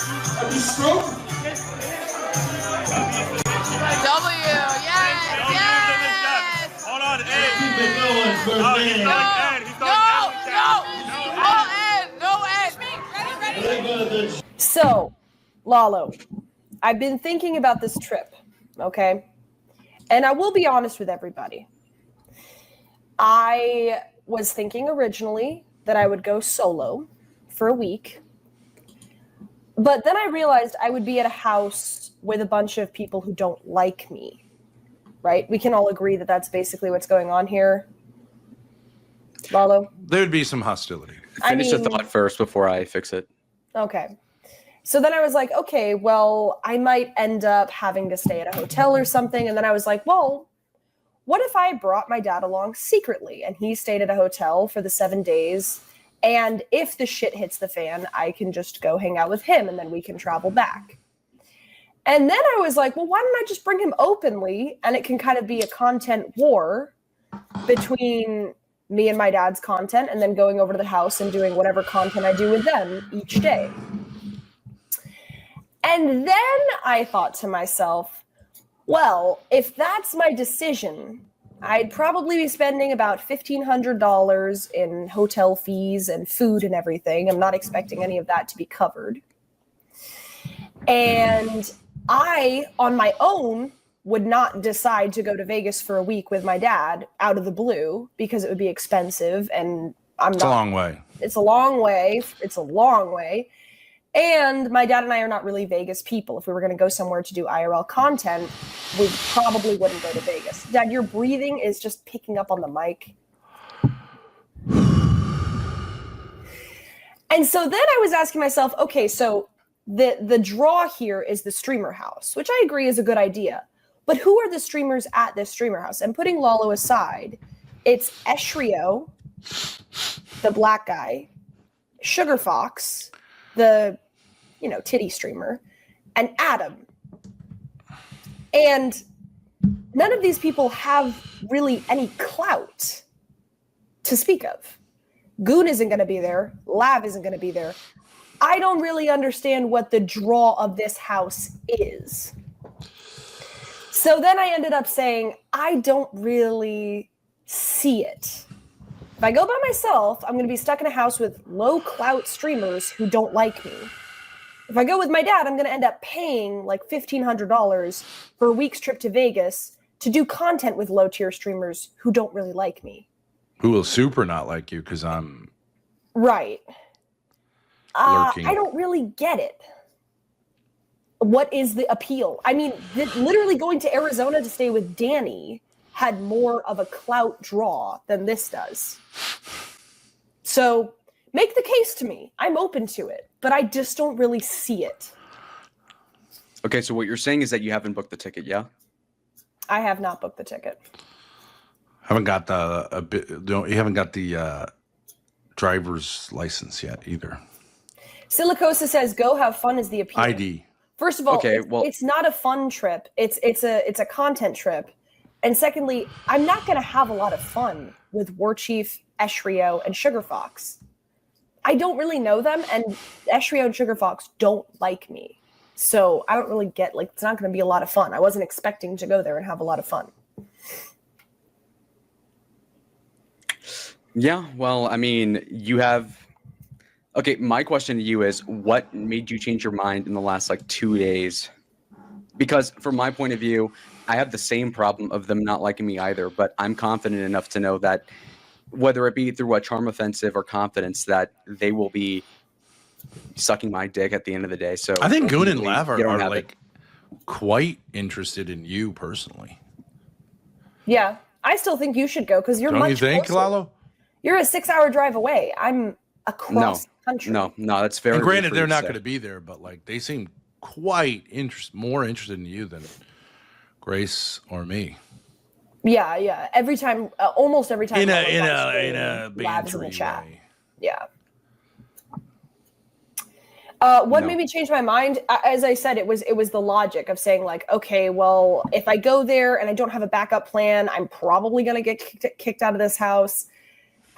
Have you stroke? W, yes. Hold on, Ed. Keep it going, first man. No Ed. So, Lalo, I've been thinking about this trip, okay? And I will be honest with everybody. I was thinking originally that I would go solo for a week. But then I realized I would be at a house with a bunch of people who don't like me, right? We can all agree that that's basically what's going on here. Lalo? There would be some hostility. Finish the thought first before I fix it. Okay. So then I was like, okay, well, I might end up having to stay at a hotel or something. And then I was like, well, what if I brought my dad along secretly and he stayed at a hotel for the 7 days? And if the shit hits the fan, I can just go hang out with him and then we can travel back. And then I was like, well, why don't I just bring him openly and it can kind of be a content war between me and my dad's content and then going over to the house and doing whatever content I do with them each day. And then I thought to myself, well, if that's my decision, I'd probably be spending about $1,500 in hotel fees and food and everything. I'm not expecting any of that to be covered. And I, on my own, would not decide to go to Vegas for a week with my dad out of the blue because it would be expensive and It's a long way. It's a long way. It's a long way. And my dad and I are not really Vegas people. If we were going to go somewhere to do IRL content, we probably wouldn't go to Vegas. Dad, your breathing is just picking up on the mic. And so then I was asking myself, okay, so the draw here is the streamer house, which I agree is a good idea. But who are the streamers at this streamer house? And putting Lalo aside, it's Eshrio, the black guy, Sugar Fox, the titty streamer, and Adam. And none of these people have really any clout to speak of. Goon isn't going to be there. Lav isn't going to be there. I don't really understand what the draw of this house is. So then I ended up saying, I don't really see it. If I go by myself, I'm going to be stuck in a house with low clout streamers who don't like me. If I go with my dad, I'm going to end up paying like $1,500 for a week's trip to Vegas to do content with low tier streamers who don't really like me. Who will super not like you because I'm right. lurking. I don't really get it. What is the appeal? I mean, literally going to Arizona to stay with Danny had more of a clout draw than this does. So make the case to me. I'm open to it, but I just don't really see it. Okay, so what you're saying is that you haven't booked the ticket, yeah? I have not booked the ticket. Haven't got you haven't got the driver's license yet either. Silicosa says, "Go have fun" is the appeal. ID. First of all, okay, well, it's not a fun trip. It's a content trip. And secondly, I'm not going to have a lot of fun with War Chief, Eshrio, and Sugar Fox. I don't really know them, and Eshrio and Sugar Fox don't like me. So I don't really get, it's not going to be a lot of fun. I wasn't expecting to go there and have a lot of fun. Yeah, well, I mean, you have... Okay, my question to you is, what made you change your mind in the last, 2 days? Because from my point of view, I have the same problem of them not liking me either, but I'm confident enough to know that whether it be through a charm offensive or confidence, that they will be sucking my dick at the end of the day. So I think Goon and Lav are quite interested in you personally. Yeah, I still think you should go because you're Don't you think, closer. Lalo? You're a 6-hour drive away. I'm across the country. No, that's very. And granted, they're not going to be there, but they seem quite more interested in you than Grace or me. Yeah. Every time, almost every time. In a bantery chat. way. Yeah. What made me change my mind? As I said, it was the logic of saying okay, well, if I go there and I don't have a backup plan, I'm probably going to get kicked out of this house.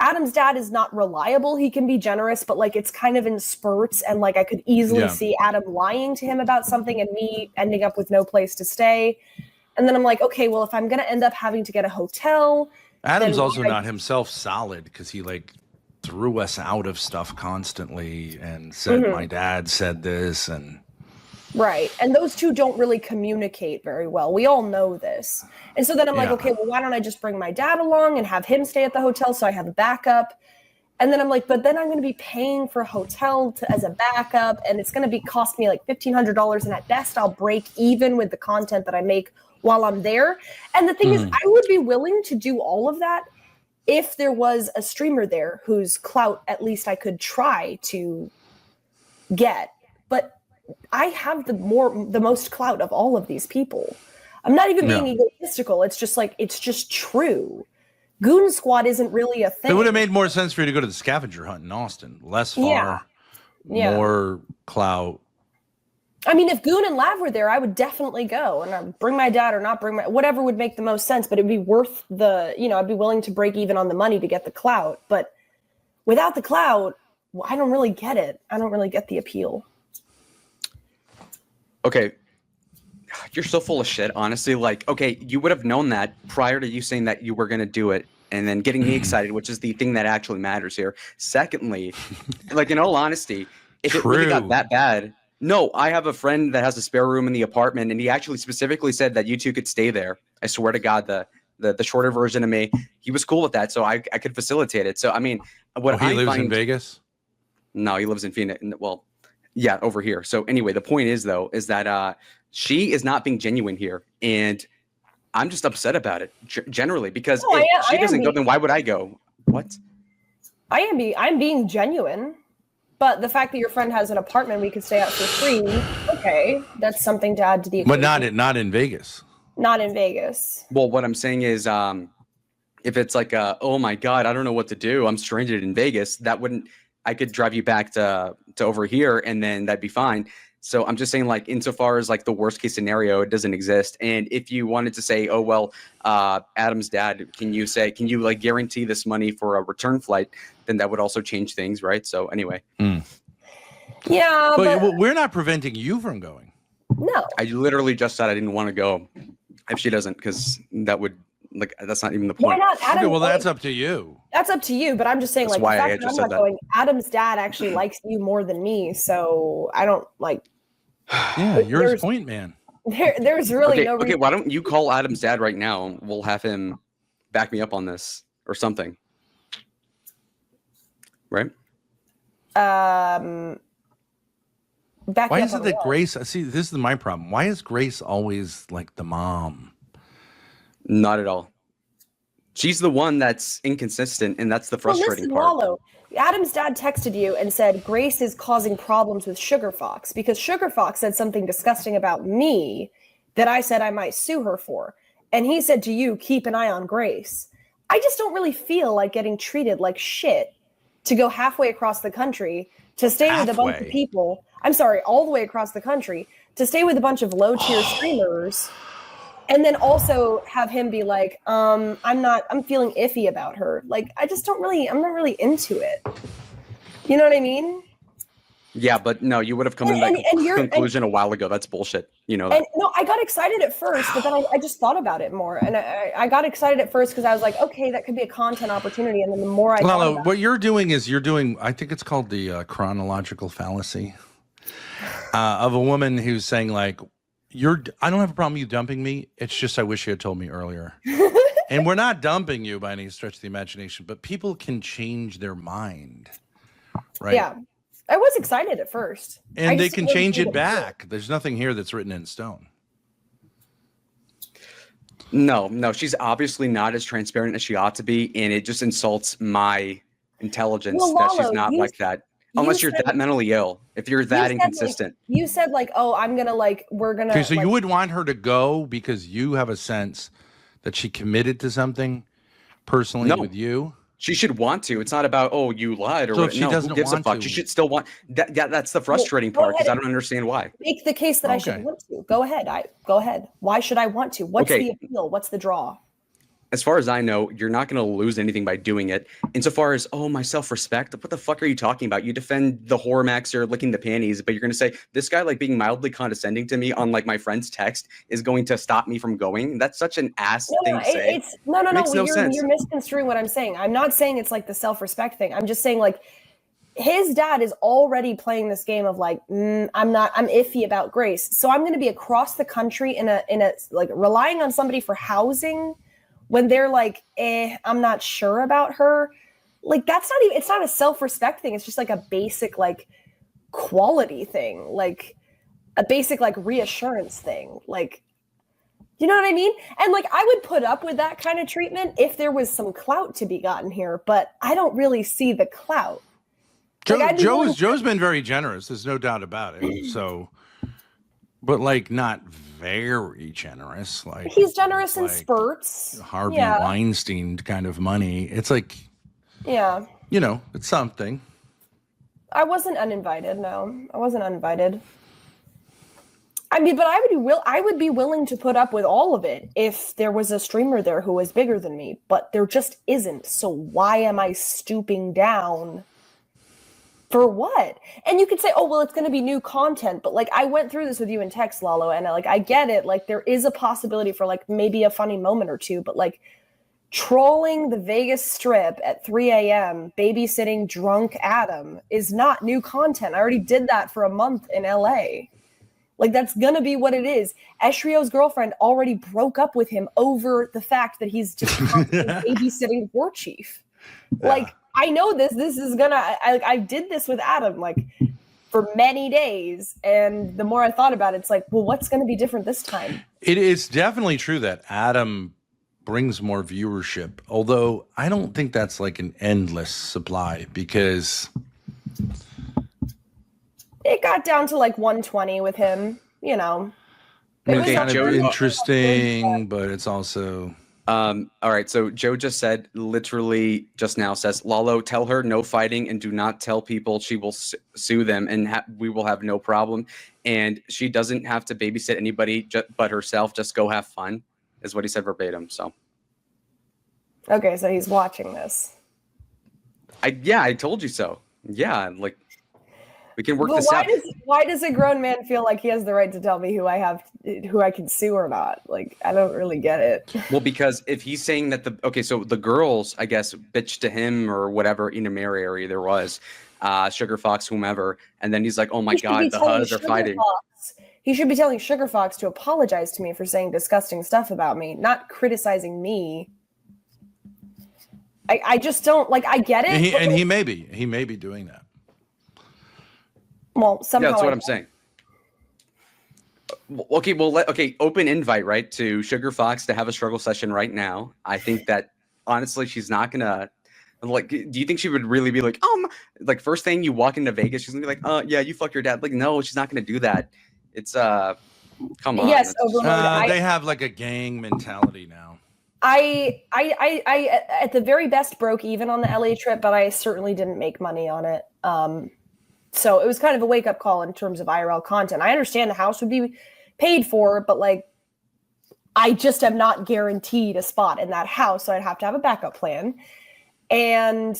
Adam's dad is not reliable. He can be generous, but like it's kind of in spurts, and like I could easily see Adam lying to him about something and me ending up with no place to stay. And then I'm like, okay, well, if I'm gonna end up having to get a hotel, Adam's also not himself solid because he like threw us out of stuff constantly and said my dad said this and right. And those two don't really communicate very well. We all know this. And so then I'm like, okay, well, why don't I just bring my dad along and have him stay at the hotel so I have a backup? And then I'm like, but then I'm going to be paying for a hotel as a backup, and it's going to cost me like $1,500, and at best I'll break even with the content that I make while I'm there. And the thing is, I would be willing to do all of that if there was a streamer there whose clout at least I could try to get. But I have the most clout of all of these people. I'm not even being egotistical. It's just like, it's just true. Goon Squad isn't really a thing. It would have made more sense for you to go to the scavenger hunt in Austin. Less far, more clout. I mean, if Goon and Lav were there, I would definitely go, and I'd bring my dad or not bring whatever would make the most sense, but it'd be worth I'd be willing to break even on the money to get the clout. But without the clout, I don't really get it. I don't really get the appeal. Okay. You're so full of shit, honestly. Like, okay, you would have known that prior to you saying that you were going to do it and then getting me excited, which is the thing that actually matters here. Secondly, like, in all honesty, if it really got that bad, no, I have a friend that has a spare room in the apartment, and he actually specifically said that you two could stay there. I swear to God, the shorter version of me, he was cool with that, so I could facilitate it. So, I mean, he lives in Vegas? No, he lives in Phoenix. Well, yeah, over here. So anyway, the point is, though, is that she is not being genuine here, and I'm just upset about it generally, because if she doesn't go, then why would I go? What? I'm being genuine, but the fact that your friend has an apartment we could stay at for free, okay, that's something to add to the equation. But not in Vegas. Not in Vegas. Well, what I'm saying is, if it's like, oh my God, I don't know what to do, I'm stranded in Vegas, that wouldn't. I could drive you back to over here, and then that'd be fine. So I'm just saying, like, insofar as like the worst case scenario, it doesn't exist. And if you wanted to say, oh, well, Adam's dad, can you like guarantee this money for a return flight? Then that would also change things. Right. So anyway. Yeah. But we're not preventing you from going. No. I literally just said I didn't want to go if she doesn't, because that would, like, that's not even the point. Why not? Adam, okay, well, that's up to you. That's up to you, but I'm just saying, that's like, why the I fact that just I'm said not that. going, Adam's dad actually likes you more than me, so I don't like. Yeah, you're his point man. There's really no reason. Okay, why don't you call Adam's dad right now? We'll have him back me up on this or something. Right? Why is it that Grace? See, this is my problem. Why is Grace always like the mom? Not at all. She's the one that's inconsistent, and that's the frustrating part. Lalo, Adam's dad texted you and said Grace is causing problems with Sugar Fox because Sugar Fox said something disgusting about me that I said I might sue her for. And he said to you, keep an eye on Grace. I just don't really feel like getting treated like shit to go halfway across the country to stay with a bunch of people. I'm sorry, all the way across the country to stay with a bunch of low tier streamers. And then also have him be like, I'm feeling iffy about her. Like, I'm not really into it. You know what I mean? Yeah, but no, you would have come to that conclusion a while ago. That's bullshit. You know that. And no, I got excited at first, but then I just thought about it more. And I got excited at first because I was like, okay, that could be a content opportunity. And then the more I Lalo, thought what you're doing, I think it's called the chronological fallacy of a woman who's saying like, I don't have a problem with you dumping me. It's just I wish you had told me earlier. And we're not dumping you by any stretch of the imagination, but people can change their mind, right? Yeah, I was excited at first. And they can change it back. There's nothing here that's written in stone. No, she's obviously not as transparent as she ought to be, and it just insults my intelligence that she's not like that. Unless you're that mentally ill, if you're that inconsistent. You said like, oh, we're gonna. Okay, so you would want her to go because you have a sense that she committed to something personally with you? She should want to. It's not about, oh, you lied or so what. If she no, doesn't who gives want a fuck? to. She should still want that. That's the frustrating part because I don't understand why. Make the case that I should want to. Go ahead. Go ahead. Why should I want to? What's the appeal? What's the draw? as far as I know, you're not going to lose anything by doing it. Insofar as, oh, my self-respect, what the fuck are you talking about? You defend the whore maxer licking the panties, but you're going to say this guy like being mildly condescending to me on like my friend's text is going to stop me from going. That's such an ass thing to say. It's no. It makes no sense. You're misconstruing what I'm saying. I'm not saying it's like the self-respect thing. I'm just saying like his dad is already playing this game of like I'm iffy about Grace, so I'm going to be across the country in a like relying on somebody for housing. When they're like, I'm not sure about her, like that's not even, it's not a self-respect thing. It's just like a basic like quality thing, like a basic like reassurance thing. Like, you know what I mean? And like, I would put up with that kind of treatment if there was some clout to be gotten here, but I don't really see the clout. Joe's been very generous. There's no doubt about it. So, but like not very generous. Like he's generous in like spurts. Harvey Weinstein kind of money. It's like, it's something. I wasn't uninvited. No, I wasn't uninvited. I mean, but I would be willing to put up with all of it if there was a streamer there who was bigger than me, but there just isn't. So why am I stooping down? For what? And you could say, oh, well, it's going to be new content. But like, I went through this with you in text, Lalo, and I get it. Like, there is a possibility for like maybe a funny moment or two. But like, trolling the Vegas Strip at 3 a.m., babysitting drunk Adam is not new content. I already did that for a month in LA. Like, that's going to be what it is. Eshrio's girlfriend already broke up with him over the fact that he's just babysitting war chief. Yeah. Like, I know this is gonna, I did this with Adam, like, for many days. And the more I thought about it, it's like, well, what's going to be different this time? It is definitely true that Adam brings more viewership, although I don't think that's like an endless supply because it got down to like 120 with him, you know. It's kind of interesting, but it's also... all right, so Joe just said, literally just now says, Lalo, tell her no fighting and do not tell people. She will sue them and we will have no problem. And she doesn't have to babysit anybody but herself. Just go have fun, is what he said verbatim. So, okay, so he's watching this. I told you so. Yeah, like we can work this out. Why does a grown man feel like he has the right to tell me who I can sue or not? Like, I don't really get it. Well, because if he's saying that so the girls, I guess, bitched to him or whatever in a mirror area there was, Sugar Fox, whomever, and then he's like, oh my God, the Huzz are fighting. He should be telling Sugar Fox to apologize to me for saying disgusting stuff about me, not criticizing me. I just don't, like, I get it. He may be doing that. Well, somehow. Yeah, that's what I'm saying. Okay, open invite, right, to Sugar Fox to have a struggle session right now. I think that, honestly, she's not going to, like, do you think she would really be like, like, first thing you walk into Vegas, she's going to be like, yeah, you fucked your dad. Like, no, she's not going to do that. It's, come on. Yes, Overlord. They have, like, a gang mentality now. I at the very best broke even on the LA trip, but I certainly didn't make money on it. So it was kind of a wake-up call in terms of IRL content. I understand the house would be paid for, but like, I just am not guaranteed a spot in that house, so I'd have to have a backup plan. And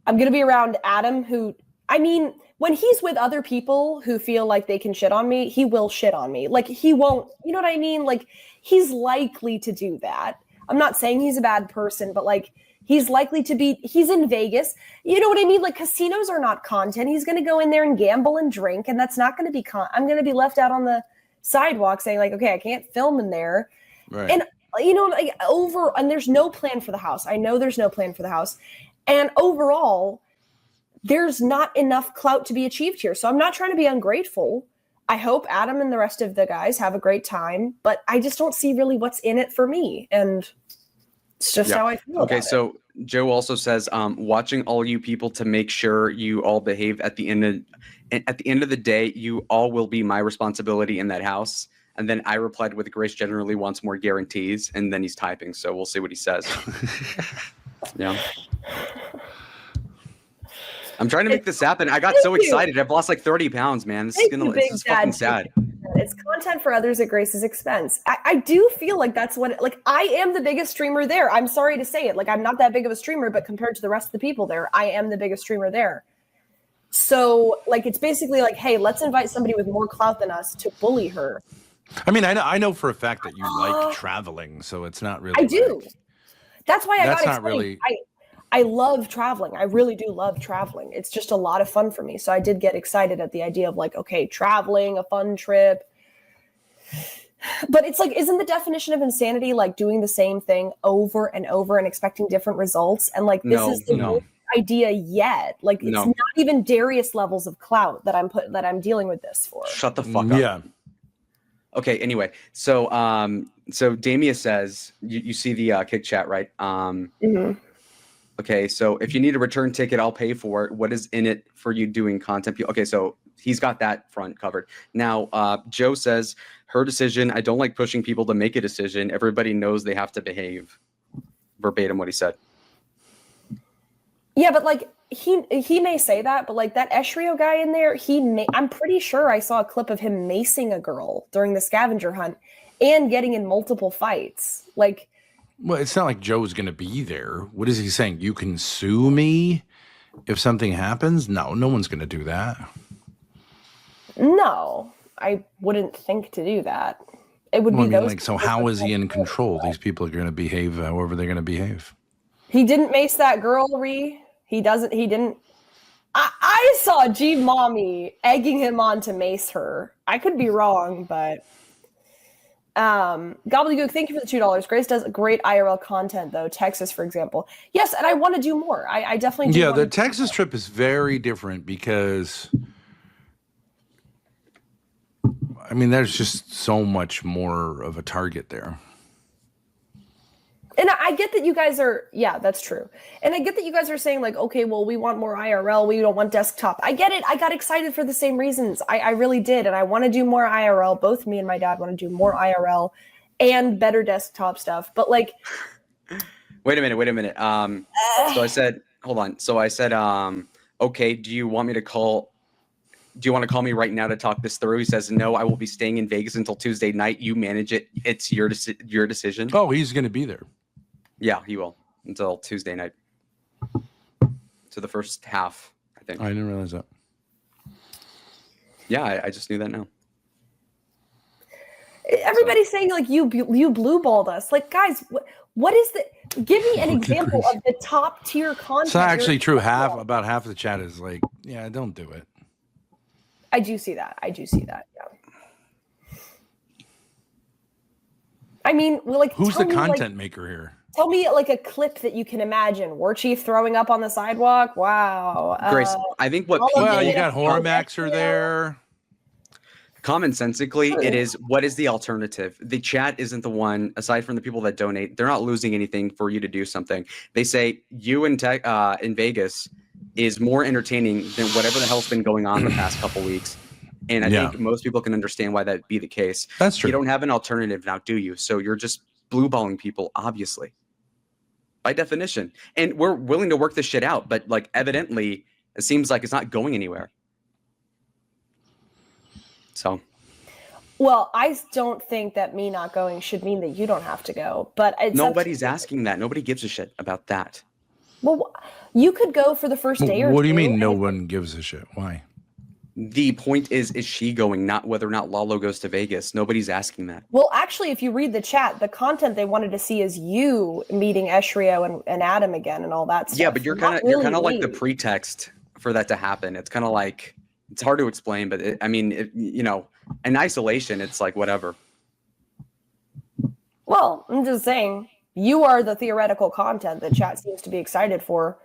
I'm going to be around Adam, who, I mean, when he's with other people who feel like they can shit on me, he will shit on me. Like, he won't, you know what I mean? Like, he's likely to do that. I'm not saying he's a bad person, but like, he's likely to be, he's in Vegas. You know what I mean? Like, casinos are not content. He's going to go in there and gamble and drink, and that's not going to be I'm going to be left out on the sidewalk saying like, okay, I can't film in there. Right. And, you know, like and there's no plan for the house. I know there's no plan for the house. And overall, there's not enough clout to be achieved here. So I'm not trying to be ungrateful. I hope Adam and the rest of the guys have a great time, but I just don't see really what's in it for me. And it's just how I feel. Okay, about so Joe also says, watching all you people to make sure you all behave at the end of the day, you all will be my responsibility in that house. And then I replied with, Grace generally wants more guarantees, and then he's typing, so we'll see what he says. Yeah. I'm trying to make this happen. I got so excited. I've lost like 30 pounds, man. This is just fucking sad. It's content for others at Grace's expense. I do feel like that's what, like, I am the biggest streamer there. I'm sorry to say it. Like, I'm not that big of a streamer, but compared to the rest of the people there, I am the biggest streamer there. So, like, it's basically like, hey, let's invite somebody with more clout than us to bully her. I mean, I know for a fact that you like traveling, so it's not really. I do. That's why I got excited. Really... I love traveling. I really do love traveling. It's just a lot of fun for me. So I did get excited at the idea of like, okay, traveling, a fun trip. But it's like, isn't the definition of insanity like doing the same thing over and over and expecting different results? And like, this is the worst idea yet. Like, it's not even Darius levels of clout that I'm dealing with this for. Shut the fuck up. Yeah. Okay. Anyway, so Damia says you see the kick chat, right? Okay, so if you need a return ticket, I'll pay for it. What is in it for you doing content? Okay, so he's got that front covered. Now, Joe says, her decision. I don't like pushing people to make a decision. Everybody knows they have to behave. Verbatim what he said. Yeah, but like he may say that, but like that Eshrio guy in there, I'm pretty sure I saw a clip of him macing a girl during the scavenger hunt and getting in multiple fights. Like, well, it's not like Joe's going to be there. What is he saying? You can sue me if something happens? No one's going to do that. No, I wouldn't think to do that. It would be those. Like, so how is he in control? These people are going to behave however they're going to behave. He didn't mace that girl, Ree. He didn't. I saw G Mommy egging him on to mace her. I could be wrong, but. Gobbledygook, thank you for the $2. Grace does great IRL content though. Texas, for example. Yes, and I want to do more. I definitely do. Yeah, the Texas trip is very different because I mean there's just so much more of a target there. And I get that you guys are, yeah, that's true. And I get that you guys are saying like, okay, well, we want more IRL. We don't want desktop. I get it. I got excited for the same reasons. I really did. And I want to do more IRL. Both me and my dad want to do more IRL and better desktop stuff. But like. Wait a minute. So I said, hold on. So I said, okay, do you want to call me right now to talk this through? He says, no, I will be staying in Vegas until Tuesday night. You manage it. It's your decision. Oh, he's going to be there. Yeah, he will until Tuesday night. So the first half, I think. I didn't realize that. Yeah, I just knew that now. Everybody's saying like you blue balled us. Like, guys, what is the? Give me an example of the top tier content. It's not actually true. About half of the chat is like, yeah, don't do it. I do see that. Yeah. I mean, well, like, who's the content maker here? Tell me like a clip that you can imagine. War Chief throwing up on the sidewalk. Wow. Grace, I think what you got Hormaxer there. Commonsensically, it is what is the alternative? The chat isn't the one, aside from the people that donate, they're not losing anything for you to do something. They say you in Vegas is more entertaining than whatever the hell's been going on the past couple weeks. And I think most people can understand why that'd be the case. That's true. You don't have an alternative now, do you? So you're just blue balling people, obviously. By definition. And we're willing to work this shit out, but like evidently it seems like it's not going anywhere. So well, I don't think that me not going should mean that you don't have to go, but it's nobody's asking that. Nobody gives a shit about that. Well, you could go for the first day or two. What do you mean no one gives a shit? Why? The point is she going, not whether or not Lalo goes to Vegas. Nobody's asking that. Well, actually, if you read the chat, the content they wanted to see is you meeting Eshrio and Adam again and all that stuff. Yeah, but you're kind of like the pretext for that to happen. It's kind of like, it's hard to explain, but in isolation, it's like whatever. Well, I'm just saying, you are the theoretical content that chat seems to be excited for.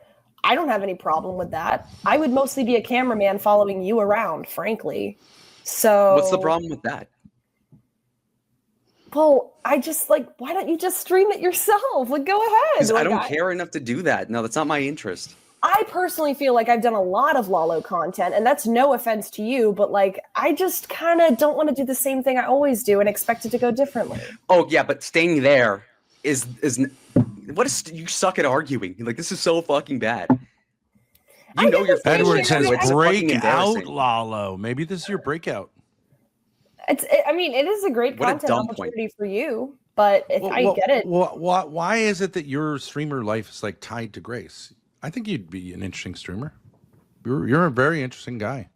I don't have any problem with that. I would mostly be a cameraman following you around, frankly. So what's the problem with that? Well, I just like, why don't you just stream it yourself? Like, go ahead. I don't care enough to do that. No, that's not my interest. I personally feel like I've done a lot of Lalo content, and that's no offense to you, but like, I just kind of don't want to do the same thing I always do and expect it to go differently. Oh yeah, but staying there is you suck at arguing. Like, this is so fucking bad. You know your Edward says it's break out embarrassing. Lalo. Maybe this is your breakout. I mean, it is a great What a content dumb point. opportunity for you, but if I get it. Why is it that your streamer life is like tied to Grace? I think you'd be an interesting streamer. You're a very interesting guy.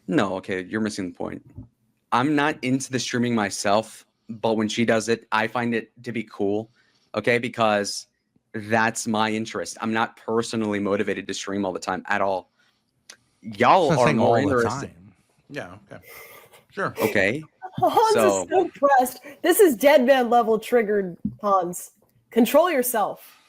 No, okay, you're missing the point. I'm not into the streaming myself, but when she does it, I find it to be cool, okay, because that's my interest. I'm not personally motivated to stream all the time at all. Y'all That's not are saying more all the interested. time. Yeah, okay. Sure. Okay. Hans is so pressed. This is dead man level triggered, Hans. Control yourself.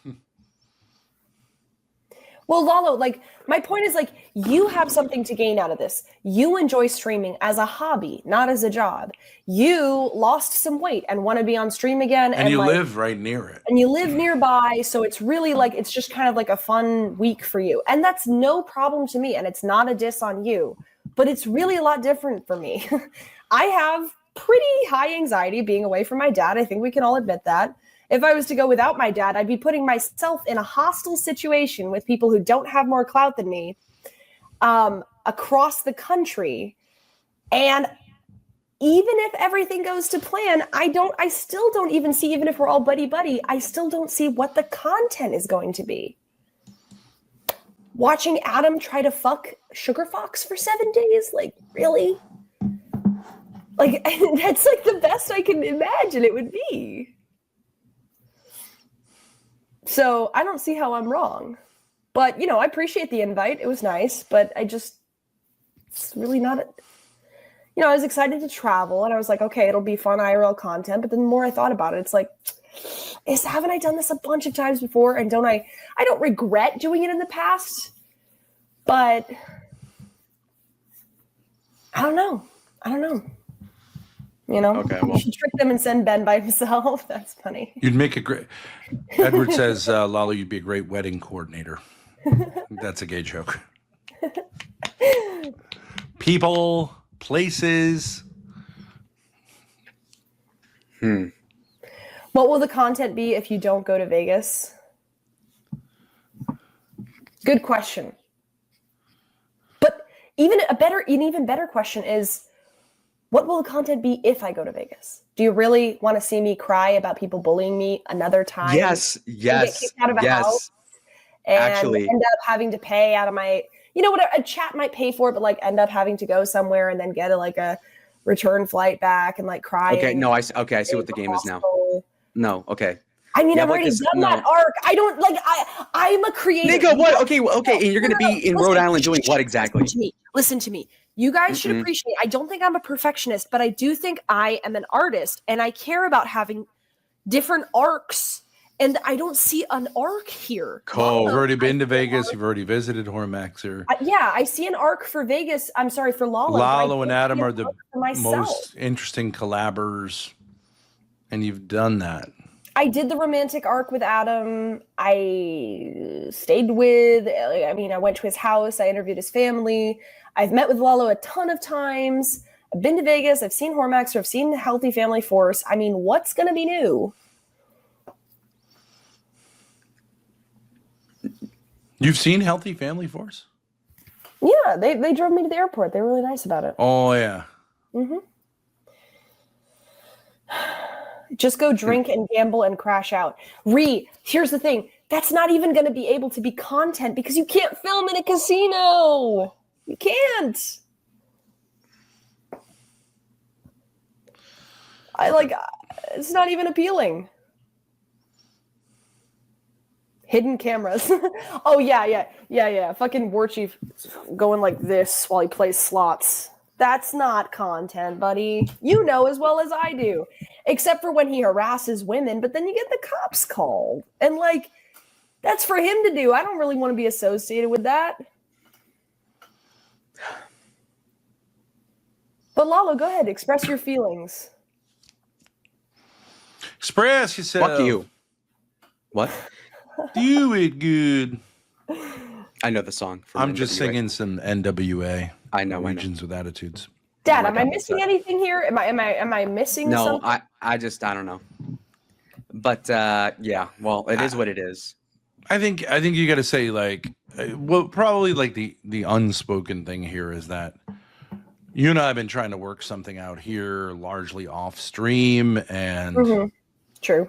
Well, Lalo, like, my point is, like, you have something to gain out of this. You enjoy streaming as a hobby, not as a job. You lost some weight and want to be on stream again. And you like, live right near it. And you live nearby, so it's really, like, it's just kind of like a fun week for you. And that's no problem to me, and it's not a diss on you. But it's really a lot different for me. I have pretty high anxiety being away from my dad. I think we can all admit that. If I was to go without my dad, I'd be putting myself in a hostile situation with people who don't have more clout than me across the country. And even if everything goes to plan, I still don't even see, even if we're all buddy-buddy, I still don't see what the content is going to be. Watching Adam try to fuck Sugar Fox for 7 days? Like, really? Like, that's like the best I can imagine it would be. So I don't see how I'm wrong. But, you know, I appreciate the invite. It was nice, but it's really not, I was excited to travel and I was like, okay, it'll be fun IRL content. But then the more I thought about it, it's like, haven't I done this a bunch of times before? And I don't regret doing it in the past, but I don't know. Okay, well, you should trick them and send Ben by himself. That's funny. You'd make a great. Edward says, Lalo, you'd be a great wedding coordinator. That's a gay joke. People, places. What will the content be if you don't go to Vegas? Good question. But an even better question is, what will the content be if I go to Vegas? Do you really want to see me cry about people bullying me another time? Yes. Get kicked out of a house and actually end up having to pay out of my, what a chat might pay for, but like end up having to go somewhere and then get a return flight back and like cry. Okay, no, I see what the game is now. No, okay. I mean, I've already done that arc. I don't I'm a creator. Nigga, what? Okay, and you're gonna be in Rhode Island doing what exactly? Listen to me. You guys should appreciate, I don't think I'm a perfectionist, but I do think I am an artist and I care about having different arcs. And I don't see an arc here. Cool. You've already been to Vegas. You've already visited Hormaxer. Yeah, I see an arc for Vegas. I'm sorry, for Lalo. Lalo and Adam are the most interesting collabors. And you've done that. I did the romantic arc with Adam. I went to his house. I interviewed his family. I've met with Lalo a ton of times. I've been to Vegas. I've seen Hormaxer. I've seen the Healthy Family Force. I mean, what's going to be new? You've seen Healthy Family Force? Yeah, they drove me to the airport. They were really nice about it. Oh, yeah. Mm-hmm. Just go drink and gamble and crash out. Here's the thing. That's not even going to be able to be content because you can't film in a casino. You can't. It's not even appealing. Hidden cameras. Oh, yeah. Fucking War Chief going like this while he plays slots. That's not content, buddy. You know as well as I do. Except for when he harasses women, but then you get the cops called. And that's for him to do. I don't really want to be associated with that. But Lalo, go ahead. Express your feelings. Express yourself. Fuck you. What? Do it good. I know the song. I'm just singing some NWA. I know. Regions with Attitudes. Dad, am I missing anything here? Am I missing something? No, I don't know. But yeah, well, it is what it is. I think you got to say probably the unspoken thing here is that You and I have been trying to work something out here, largely off stream, and True.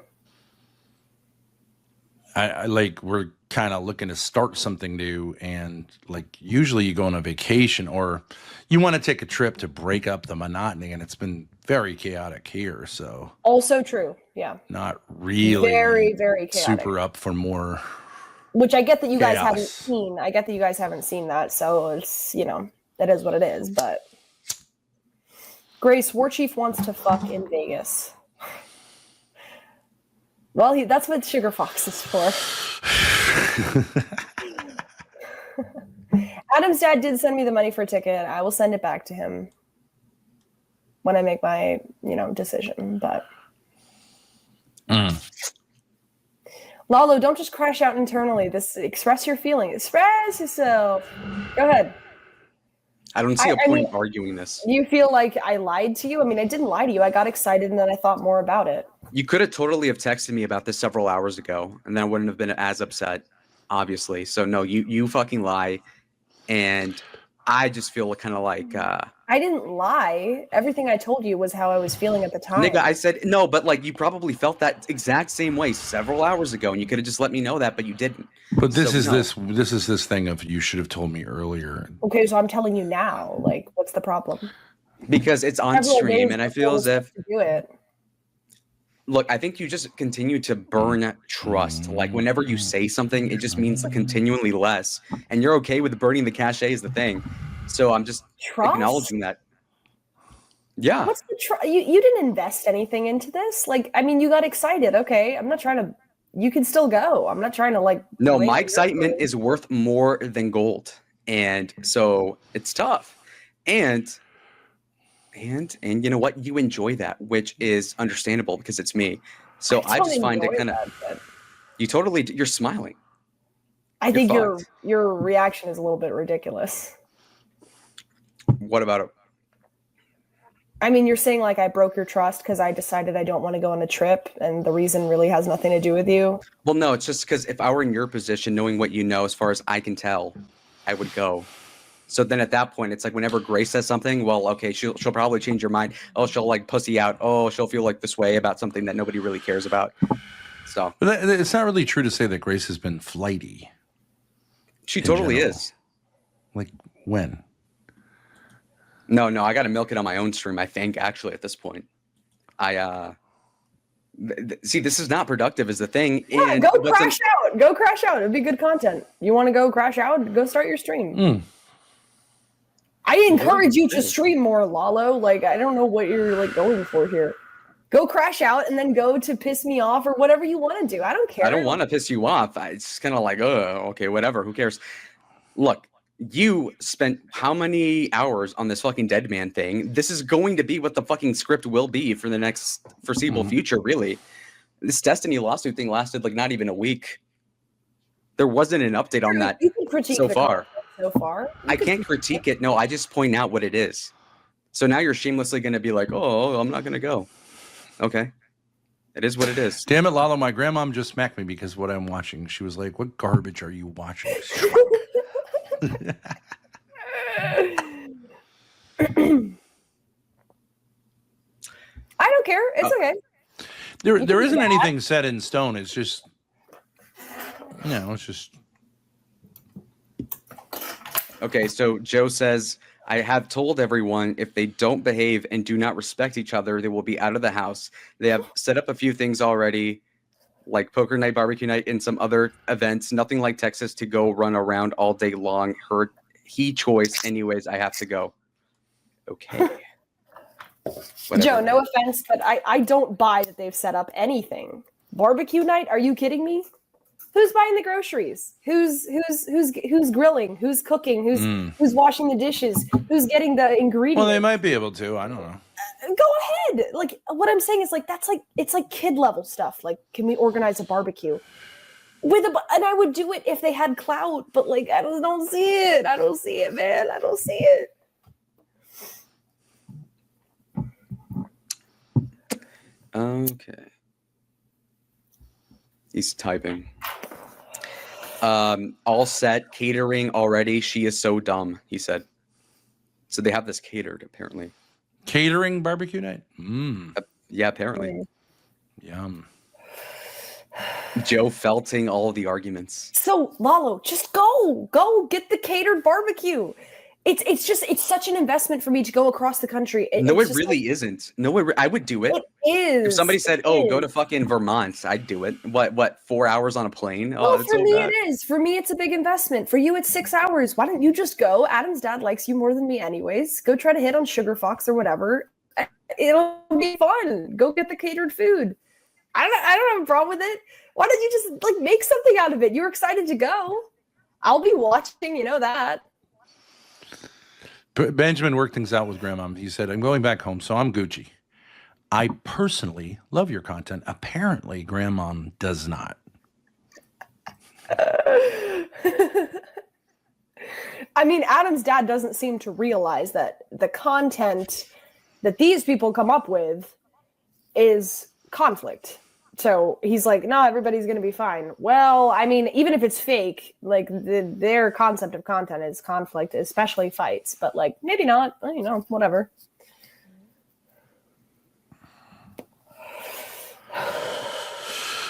I like we're kind of looking to start something new. And like usually, you go on a vacation or you want to take a trip to break up the monotony, and it's been very chaotic here. So Also true. Yeah. not really Very, very chaotic. super up for more. Which I get that you guys Chaos. haven't seen. I get that you guys haven't seen that, so it's that is what it is. But Grace, War Chief wants to fuck in Vegas. Well, that's what Sugar Fox is for. Adam's dad did send me the money for a ticket. I will send it back to him when I make my decision. But Lalo, don't just crash out internally. Express your feelings. Express yourself. Go ahead. I don't see a point arguing this. Do you feel like I lied to you? I mean, I didn't lie to you. I got excited and then I thought more about it. You could have totally have texted me about this several hours ago, and then I wouldn't have been as upset, obviously. So no, you fucking lie, and I just feel kind of like I didn't lie. Everything I told you was how I was feeling at the time. nigga. I said no, but like you probably felt that exact same way several hours ago, and you could have just let me know that, but you didn't. But this So, is no. this thing of you should have told me earlier. Okay, so I'm telling you now. Like, what's the problem? Because it's on Several stream, days and I before feel we're as if supposed to do it. look, I think you just continue to burn trust. Like whenever you say something, it just means continually less, and you're okay with burning the cachet is the thing. So I'm just Trust? acknowledging that. Yeah. What's the you didn't invest anything into this? Like, I mean, you got excited. Okay, I'm not trying to. You can still go. I'm not trying to like. No, blame my you. excitement is worth more than gold, and so it's tough. And you know what? You enjoy that, which is understandable because it's me. So I don't just find it enjoy kind of. that, but You totally. You're smiling. I think fucked. your reaction is a little bit ridiculous. What about it? I mean, you're saying like I broke your trust because I decided I don't want to go on a trip, and the reason really has nothing to do with you. Well, no, it's just because if I were in your position, knowing what you know, as far as I can tell, I would go. So then at that point, it's like whenever Grace says something, well, okay, she'll probably change your mind. Oh, she'll like pussy out. Oh, she'll feel like this way about something that nobody really cares about. So But it's not really true to say that Grace has been flighty. she In totally general. is. Like when? No, I got to milk it on my own stream. I think actually at this point, see, this is not productive is the thing. Yeah, And go what's crash out. Go crash out. It'd be good content. You want to go crash out? Go start your stream. I encourage you to stream more, Lalo. Like, I don't know what you're like going for here. Go crash out and then go to piss me off or whatever you want to do. I don't care. I don't want to piss you off. It's just kind of like, okay, whatever. Who cares? Look, you spent how many hours on this fucking dead man thing? This is going to be what the fucking script will be for the next foreseeable future, really. This Destiny lawsuit thing lasted like not even a week. There wasn't an update on that You can critique so the far. content so far. I can't critique it. No, I just point out what it is. So now you're shamelessly going to be like, oh, I'm not going to go. Okay. It is what it is. Damn it, Lalo, my grandmom just smacked me because of what I'm watching. She was like, what garbage are you watching? I don't care. It's okay. There isn't anything set in stone. It's just, it's just. Okay, so Joe says, I have told everyone if they don't behave and do not respect each other, they will be out of the house. They have set up a few things already, like poker night, barbecue night, and some other events. Nothing like Texas to go run around all day long. He choice. Anyways, I have to go. Okay. Whatever. Joe, no offense, but I don't buy that they've set up anything. Barbecue night? Are you kidding me? Who's buying the groceries? Who's grilling? Who's cooking? Who's washing the dishes? Who's getting the ingredients? Well, they might be able to. I don't know. Go ahead. Like what I'm saying is like it's like kid level stuff. Like, can we organize a barbecue? And I would do it if they had clout, but like I don't see it. I don't see it, man. I don't see it. Okay. He's typing. All set. Catering already. She is so dumb, he said. So they have this catered, apparently. Catering barbecue night? Yeah, apparently. Yum. Joe felting all of the arguments. So Lalo, just go get the catered barbecue. It's such an investment for me to go across the country. No, it really isn't. No, I would do it. It is. If somebody said, "Oh, go to fucking Vermont," I'd do it. What? 4 hours on a plane? Well, for me it is. For me, it's a big investment. For you, it's 6 hours. Why don't you just go? Adam's dad likes you more than me, anyways. Go try to hit on Sugar Fox or whatever. It'll be fun. Go get the catered food. I don't have a problem with it. Why don't you just like make something out of it? You're excited to go. I'll be watching. You know that. Benjamin worked things out with Grandma. He said, "I'm going back home, so I'm Gucci. I personally love your content. Apparently, Grandma does not." I mean, Adam's dad doesn't seem to realize that the content that these people come up with is conflict. So he's like, no, everybody's going to be fine. Well, I mean, even if it's fake, like their concept of content is conflict, especially fights, but like maybe not, you know, whatever.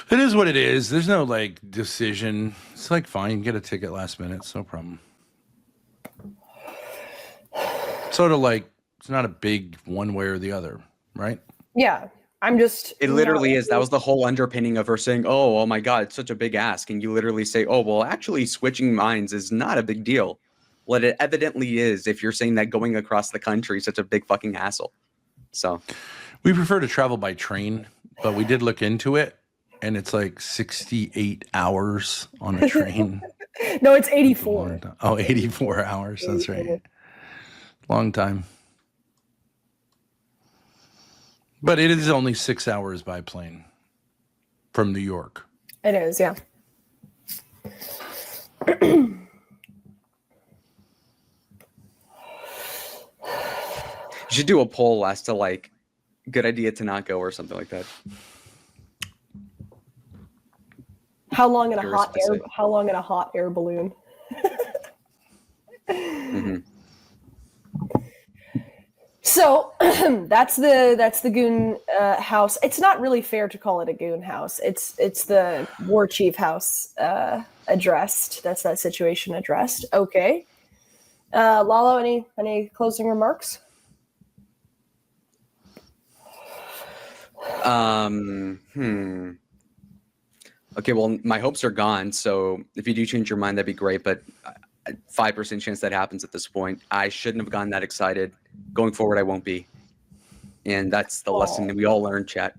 It is what it is. There's no like decision. It's like fine, get a ticket last minute, it's no problem. Sort of like it's not a big one way or the other, right? Yeah. I'm just. It literally is. That was the whole underpinning of her saying, oh my God, it's such a big ask. And you literally say, oh, well, actually switching minds is not a big deal. Well, it evidently is if you're saying that going across the country is such a big fucking hassle. So we prefer to travel by train, but we did look into it and it's like 68 hours on a train. No, it's 84. Oh, 84 hours. 84. That's right. Long time. But it is only 6 hours by plane from New York. It is, yeah. You should do a poll as to like, good idea to not go or something like that. How long in a hot air? How long in a hot air balloon? Mm-hmm. So that's the goon house. It's not really fair to call it a goon house. It's the war chief house addressed. That's that situation addressed. Okay. Lalo, any closing remarks? Okay, well, my hopes are gone. So if you do change your mind, that'd be great. But 5% chance that happens at this point. I shouldn't have gotten that excited. Going forward, I won't be. And that's the lesson that we all learned, chat.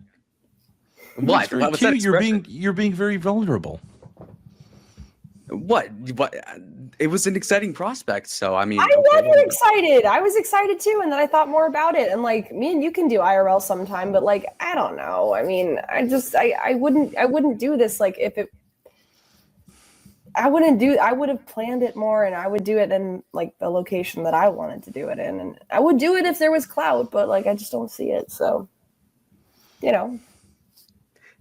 What? What's that you're being very vulnerable. What? It was an exciting prospect. So I mean, I was excited. I was excited too, and then I thought more about it. And like, me and you can do IRL sometime, but like, I don't know. I mean, I wouldn't do this. Like, if it, I would have planned it more, and I would do it in like the location that I wanted to do it in, and I would do it if there was clout, but like, I just don't see it. So, you know.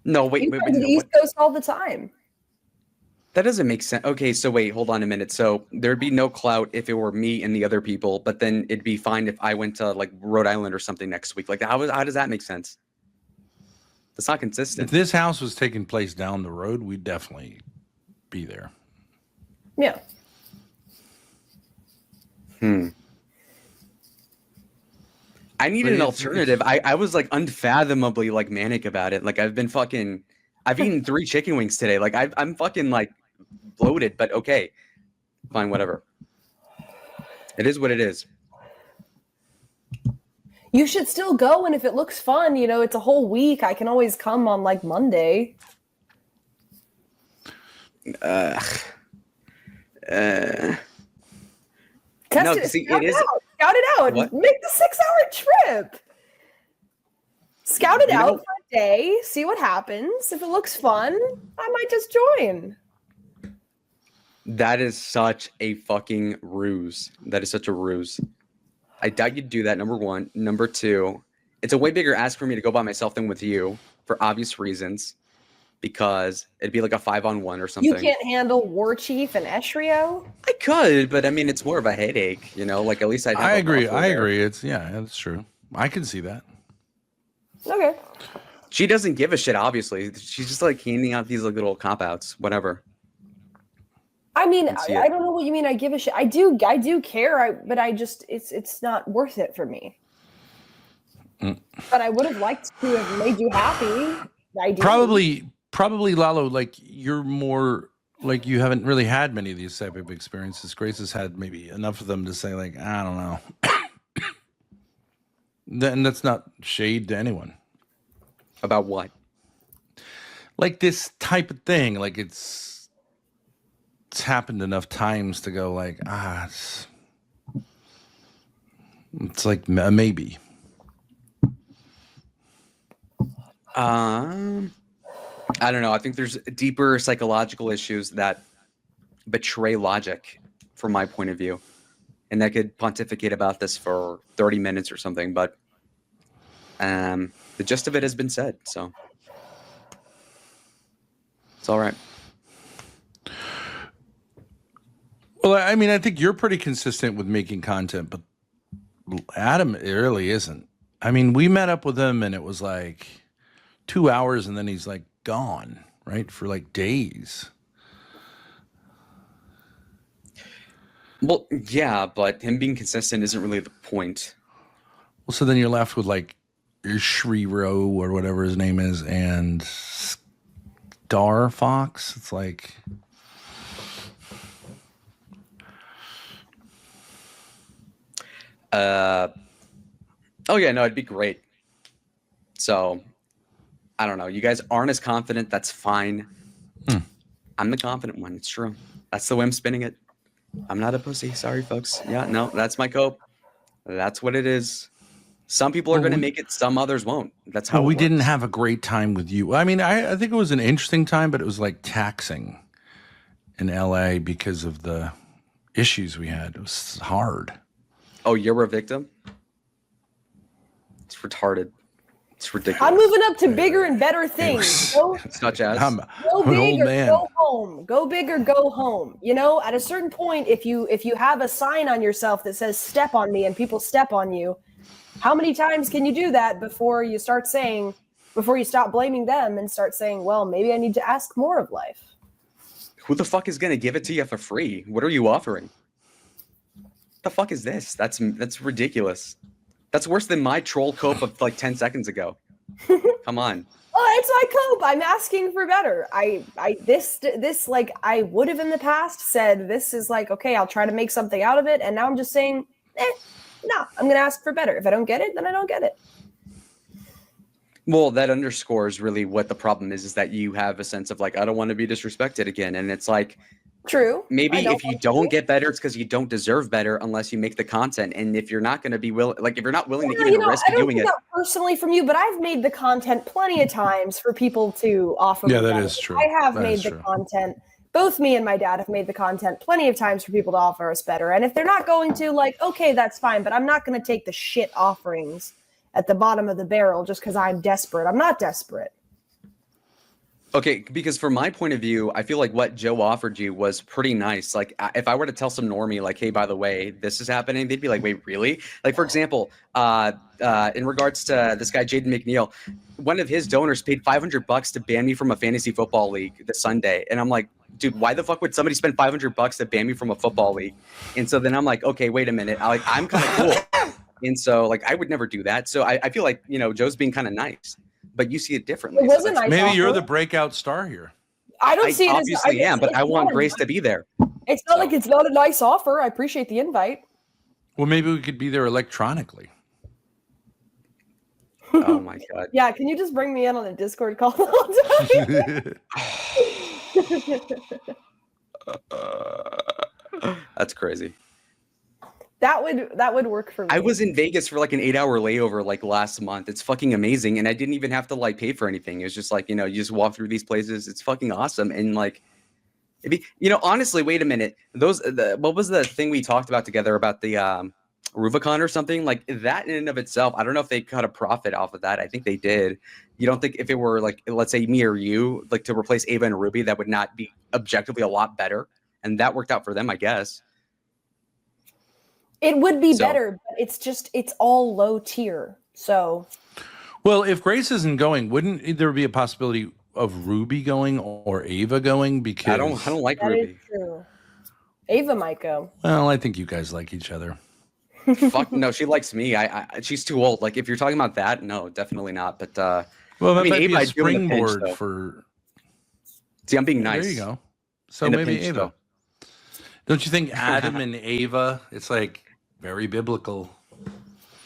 No, wait. To the East Coast all the time. That doesn't make sense. Okay, so wait, hold on a minute. So there'd be no clout if it were me and the other people, but then it'd be fine if I went to like Rhode Island or something next week. Like, how does that make sense? That's not consistent. If this house was taking place down the road, we'd definitely be there. Yeah. I needed an alternative. I was like unfathomably like manic about it. Like I've eaten 3 chicken wings today. Like I'm fucking like bloated, but okay. Fine, whatever. It is what it is. You should still go, and if it looks fun, you know, it's a whole week. I can always come on like Monday. Test it. Scout it out. What? Make the 6-hour trip. Scout it out for a day. See what happens. If it looks fun, I might just join. That is such a fucking ruse. That is such a ruse. I doubt you'd do that, number one. Number two, it's a way bigger ask for me to go by myself than with you, for obvious reasons. because it'd be like a 5-on-1 or something. You can't handle War Chief and Eshrio? I could, but I mean, it's more of a headache, you know. Like at least I agree. I agree. It's that's true. I can see that. Okay. She doesn't give a shit. Obviously, she's just like handing out these like little cop outs, whatever. I mean, I don't know what you mean. I give a shit. I do care. But I just, it's not worth it for me. But I would have liked to have made you happy. Probably, Lalo. Like you're more like you haven't really had many of these type of experiences. Grace has had maybe enough of them to say like, I don't know. Then that's not shade to anyone. About what? Like this type of thing. Like it's happened enough times to go like, it's like a maybe. I don't know. I think there's deeper psychological issues that betray logic from my point of view. And I could pontificate about this for 30 minutes or something, but the gist of it has been said, so it's all right. Well, I mean, I think you're pretty consistent with making content, but Adam really isn't. I mean, we met up with him and it was like 2 hours and then he's like gone, right? For like days. Well, yeah, but him being consistent isn't really the point. Well, so then you're left with like Shriro or whatever his name is and Star Fox. It's like... Oh yeah, no, it'd be great. So, I don't know. You guys aren't as confident. That's fine. I'm the confident one. It's true. That's the way I'm spinning it. I'm not a pussy. Sorry, folks. Yeah, no, that's my cope. That's what it is. Some people are going to make it. Some others won't. That's how we didn't have a great time with you. I mean, I think it was an interesting time, but it was like taxing in LA because of the issues we had. It was hard. Oh, you're a victim? It's retarded. It's ridiculous. I'm moving up to bigger and better things. Such as? Go big or go home. Go big or go home. You know, at a certain point, if you have a sign on yourself that says "step on me" and people step on you, how many times can you do that before you stop blaming them and start saying, well, maybe I need to ask more of life? Who the fuck is going to give it to you for free? What are you offering? The fuck is this? That's ridiculous. That's worse than my troll cope of like 10 seconds ago. Come on. Oh, it's my cope. I'm asking for better. This like I would have in the past said this is like, okay, I'll try to make something out of it. And now I'm just saying, no, I'm going to ask for better. If I don't get it, then I don't get it. Well, that underscores really what the problem is that you have a sense of like, I don't want to be disrespected again. And it's like, true. Maybe if you don't get better, it's because you don't deserve better unless you make the content. And if you're not going to be willing, like if you're not willing to even risk doing it. Personally from you, but I've made the content plenty of times for people to offer. Yeah, that is true. I have made the content. Both me and my dad have made the content plenty of times for people to offer us better. And if they're not going to, like, okay, that's fine. But I'm not going to take the shit offerings at the bottom of the barrel just because I'm desperate. I'm not desperate. Okay, because from my point of view, I feel like what Joe offered you was pretty nice. Like, if I were to tell some normie, like, hey, by the way, this is happening, they'd be like, wait, really? Like, for example, in regards to this guy, Jaden McNeil, one of his donors paid $500 to ban me from a fantasy football league this Sunday. And I'm like, dude, why the fuck would somebody spend $500 to ban me from a football league? And so then I'm like, okay, wait a minute. I'm kind of cool. And so, like, I would never do that. So I feel like, you know, Joe's being kind of nice. But you see it differently. It wasn't nice maybe offer. You're the breakout star here. I don't see it obviously as but I want Grace to be there. It's not like it's not a nice offer. I appreciate the invite. Well, maybe we could be there electronically. Oh my god. Yeah, can you just bring me in on a Discord call? That's crazy. That would work for me. I was in Vegas for like an 8-hour layover like last month. It's fucking amazing. And I didn't even have to like pay for anything. It was just like, you know, you just walk through these places. It's fucking awesome. And like, you know, honestly, wait a minute. What was the thing we talked about together about the Rubicon or something like that in and of itself. I don't know if they cut a profit off of that. I think they did. You don't think if it were like, let's say me or you, like to replace Ava and Ruby, that would not be objectively a lot better? And that worked out for them, I guess. It would be better, but it's all low tier. So, well, if Grace isn't going, wouldn't there be a possibility of Ruby going or Ava going? Because I don't like that Ruby. is true. Ava might go. Well, I think you guys like each other. Fuck no, she likes me. She's too old. Like if you're talking about that, no, definitely not. But well, that I mean, might Ava, be a I'd do in a pinch, springboard though. for. See, I'm being nice. There you go. So In a maybe pinch, Ava. though. Don't you think Adam and Ava? It's like very biblical.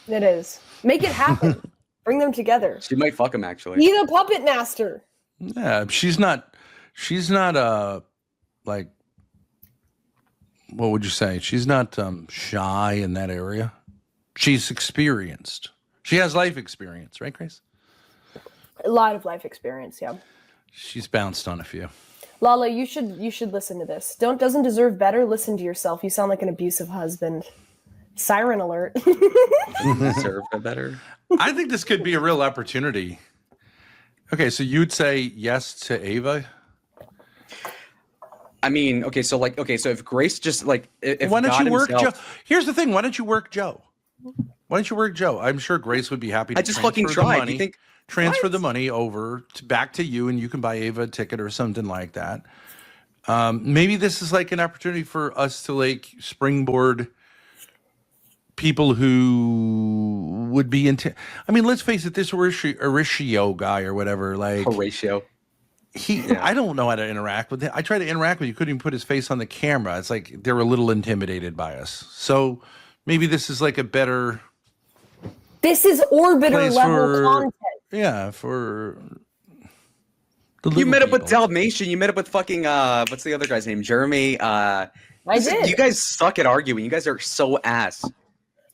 It is. Make it happen. Bring them together. She might fuck him actually. Be the puppet master. Yeah, she's not like, what would you say? She's not shy in that area. She's experienced. She has life experience, right, Grace? A lot of life experience, yeah. She's bounced on a few. Lalo, you should listen to this. Doesn't deserve better. Listen to yourself. You sound like an abusive husband. Siren alert. Deserve a better. I think this could be a real opportunity. Okay, so you'd say yes to Ava? I mean, so if Grace just like, if why don't God you work himself, Joe? Here's the thing. Why don't you work Joe? Why don't you work Joe? I'm sure Grace would be happy to I just fucking transfer the tried. money, You think transfer what? the money over back to you, and you can buy Ava a ticket or something like that. Maybe this is like an opportunity for us to like springboard people who would be into. I mean, let's face it. This Horatio guy or whatever, like Horatio. I don't know how to interact with him. I tried to interact with him. He couldn't even put his face on the camera. It's like they're a little intimidated by us. So maybe this is like a better. This is orbiter place level content. Yeah, for. You met up with Dalmatian. You met up with fucking what's the other guy's name? Jeremy. I did. You guys suck at arguing. You guys are so ass.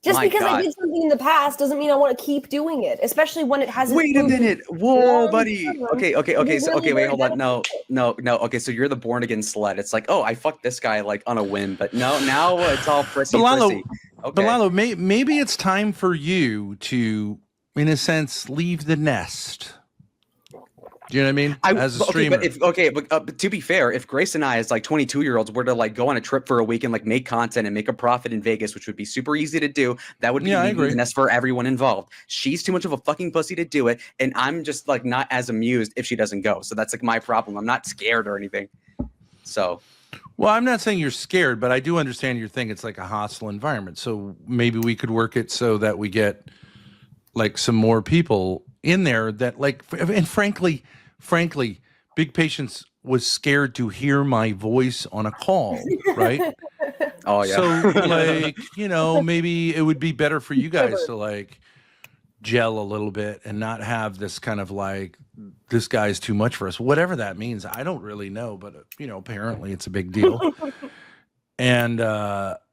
Just My because I God. did something in the past doesn't mean I want to keep doing it, especially when it hasn't. Wait a proven minute. Whoa, long buddy. term Okay. to be So, really wait, hold on. beneficial. No. Okay, so you're the born again slut. It's like, oh, I fucked this guy like on a whim, but no, now it's all prissy. But Okay. Lalo, maybe it's time for you to, in a sense, leave the nest. Do you know what I mean? As a streamer. But to be fair, if Grace and I, as like 22-year-olds, were to like go on a trip for a week and like make content and make a profit in Vegas, which would be super easy to do, that would be the nest for everyone involved. She's too much of a fucking pussy to do it, and I'm just like not as amused if she doesn't go. So that's like my problem. I'm not scared or anything. So. Well, I'm not saying you're scared, but I do understand your thing. It's like a hostile environment. So maybe we could work it so that we get like some more people in there that like, and frankly, Big Patience was scared to hear my voice on a call, right? Oh yeah. So like, maybe it would be better for you guys to like gel a little bit and not have this kind of like, this guy's too much for us, whatever that means. I don't really know, but apparently it's a big deal. And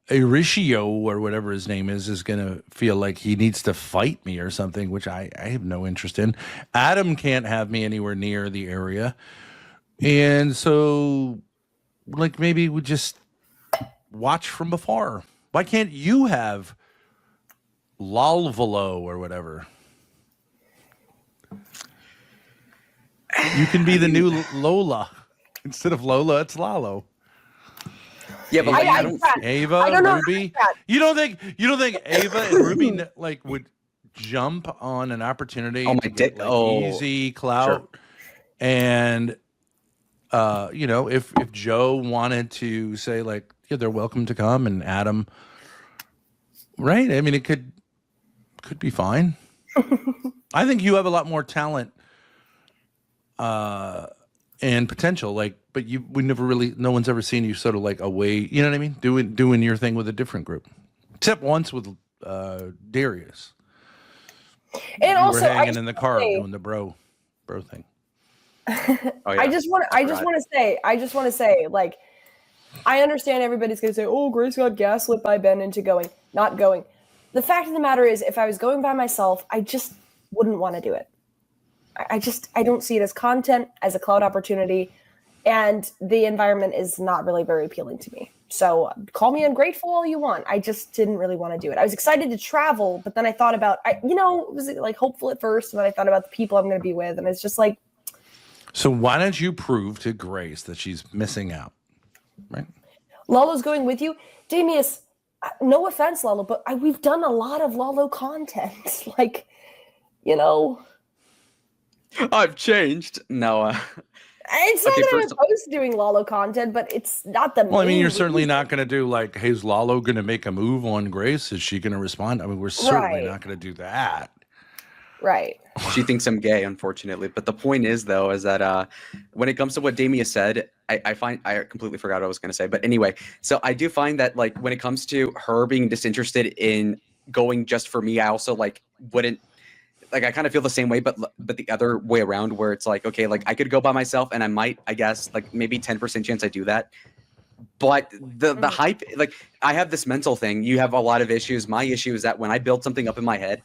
Horatio or whatever his name is going to feel like he needs to fight me or something, which I have no interest in. Adam can't have me anywhere near the area. And so like maybe we just watch from afar. Why can't you have Lalvalo or whatever? You can be the new Lola. Instead of Lola, it's Lalo. Yeah, but like, I don't. Ava, I don't know Ruby. You don't think Ava and Ruby like would jump on an opportunity to get like easy Clout? Sure. And if Joe wanted to say like, yeah, they're welcome to come, and Adam, right? I mean, it could be fine. I think you have a lot more talent and potential, like, but no one's ever seen you sort of like away, you know what I mean? Doing your thing with a different group, except once with Darius. And also, we're hanging in the car doing the bro thing. Oh, yeah. I just want to say, like, I understand everybody's going to say, oh, Grace got gaslit by Ben into not going. The fact of the matter is, if I was going by myself, I just wouldn't want to do it. I don't see it as content, as a cloud opportunity, and the environment is not really very appealing to me. So call me ungrateful all you want. I just didn't really want to do it. I was excited to travel, but then I thought about, it was like hopeful at first, and then I thought about the people I'm going to be with, and it's just like. So why don't you prove to Grace that she's missing out, right? Lalo's going with you, Damius. No offense, Lalo, but we've done a lot of Lalo content. Like, I've changed. No. It's not that I'm opposed to doing Lalo content, but it's not the. Well, I mean, you're certainly not going to do like, hey, is Lalo going to make a move on Grace? Is she going to respond? I mean, we're certainly not going to do that. Right. She thinks I'm gay, unfortunately. But the point is, though, is that when it comes to what Damia said, I completely forgot what I was going to say. But anyway, so I do find that like when it comes to her being disinterested in going just for me, I also like wouldn't. Like I kind of feel the same way, but the other way around, where it's like, okay, like I could go by myself, and I might, I guess, like maybe 10% chance I do that. But the hype, like I have this mental thing. You have a lot of issues. My issue is that when I build something up in my head,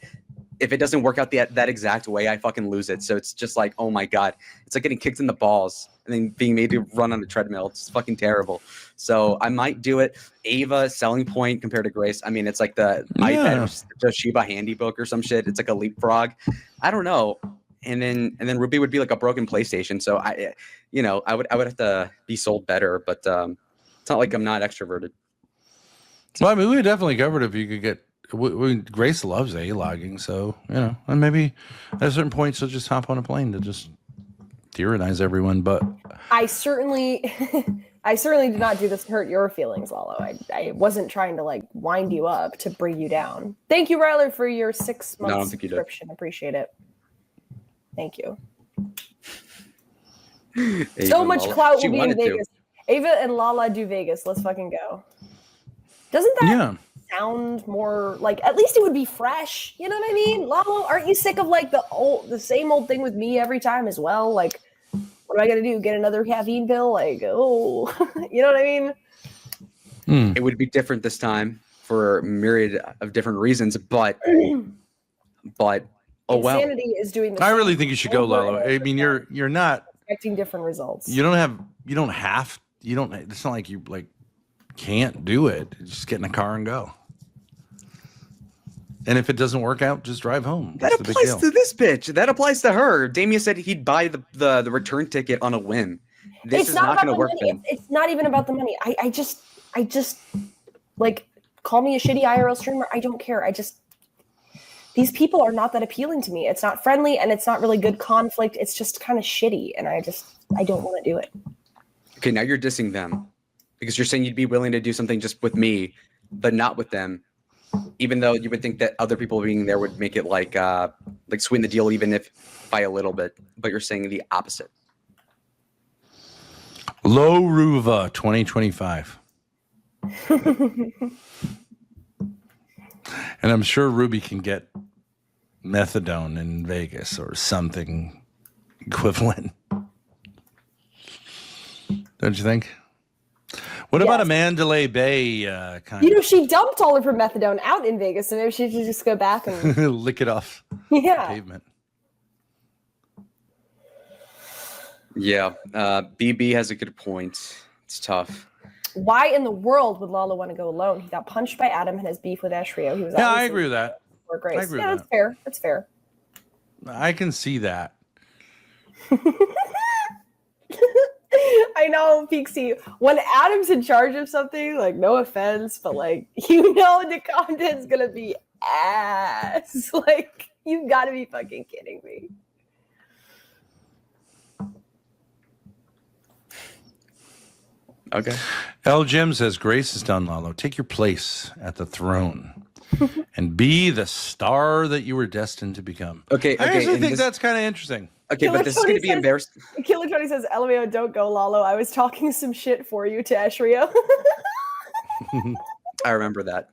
if it doesn't work out that exact way, I fucking lose it. So it's just like, oh my God, it's like getting kicked in the balls and then being made to run on a treadmill. It's fucking terrible. So I might do it. Ava selling point compared to Grace. I mean, it's like the iPad Toshiba handy book or some shit. It's like a leapfrog. I don't know. And then Ruby would be like a broken PlayStation. So I would have to be sold better, but it's not like I'm not extroverted. Well, I mean, we definitely covered if you could get. Grace loves A-logging, so and maybe at a certain point she'll just hop on a plane to just tyrannize everyone. But I certainly did not do this to hurt your feelings, Lalo. I wasn't trying to like wind you up to bring you down. Thank you, Ryler, for your 6 month subscription. Appreciate it. Thank you. So much Clout will be in Vegas. Ava and Lala do Vegas. Let's fucking go. Doesn't that sound more like, at least it would be fresh? You know what I mean? Lalo, aren't you sick of like the same old thing with me every time as well? Like, what am I gonna do? Get another caffeine pill? Like, oh, you know what I mean? It would be different this time for a myriad of different reasons, but oh well. Insanity is doing the I really think you should go, Lalo. I mean, you're not expecting different results. It's not like you like can't do it. Just get in a car and go. And if it doesn't work out, just drive home. That applies to this bitch. That applies to her. Damien said he'd buy the return ticket on a whim. This is not going to work. It's not even about the money. I just like, call me a shitty IRL streamer. I don't care. These people are not that appealing to me. It's not friendly, and it's not really good conflict. It's just kind of shitty, and I don't want to do it. Okay, now you're dissing them because you're saying you'd be willing to do something just with me, but not with them. Even though you would think that other people being there would make it like sweeten the deal, even if by a little bit. But you're saying the opposite. Low Ruva 2025. And I'm sure Ruby can get methadone in Vegas or something equivalent. Don't you think? What about a Mandalay Bay kind of? She dumped all of her methadone out in Vegas, so maybe she should just go back and lick it off the pavement. Yeah, BB has a good point. It's tough. Why in the world would Lalo want to go alone? He got punched by Adam and has beef with Ashrio. He was I agree with that. Grace. That's fair. That's fair. I can see that. I know, Pixie. When Adam's in charge of something, like, no offense, but like, the content's gonna be ass. Like, you've got to be fucking kidding me. Okay. L. Jim says, Grace is done, Lalo. Take your place at the throne and be the star that you were destined to become. Okay. I actually think that's kind of interesting. Okay, Killer but this Tony is going to be embarrassing. Killer Tony says, LMAO, don't go, Lalo. I was talking some shit for you to Ashrio. I remember that.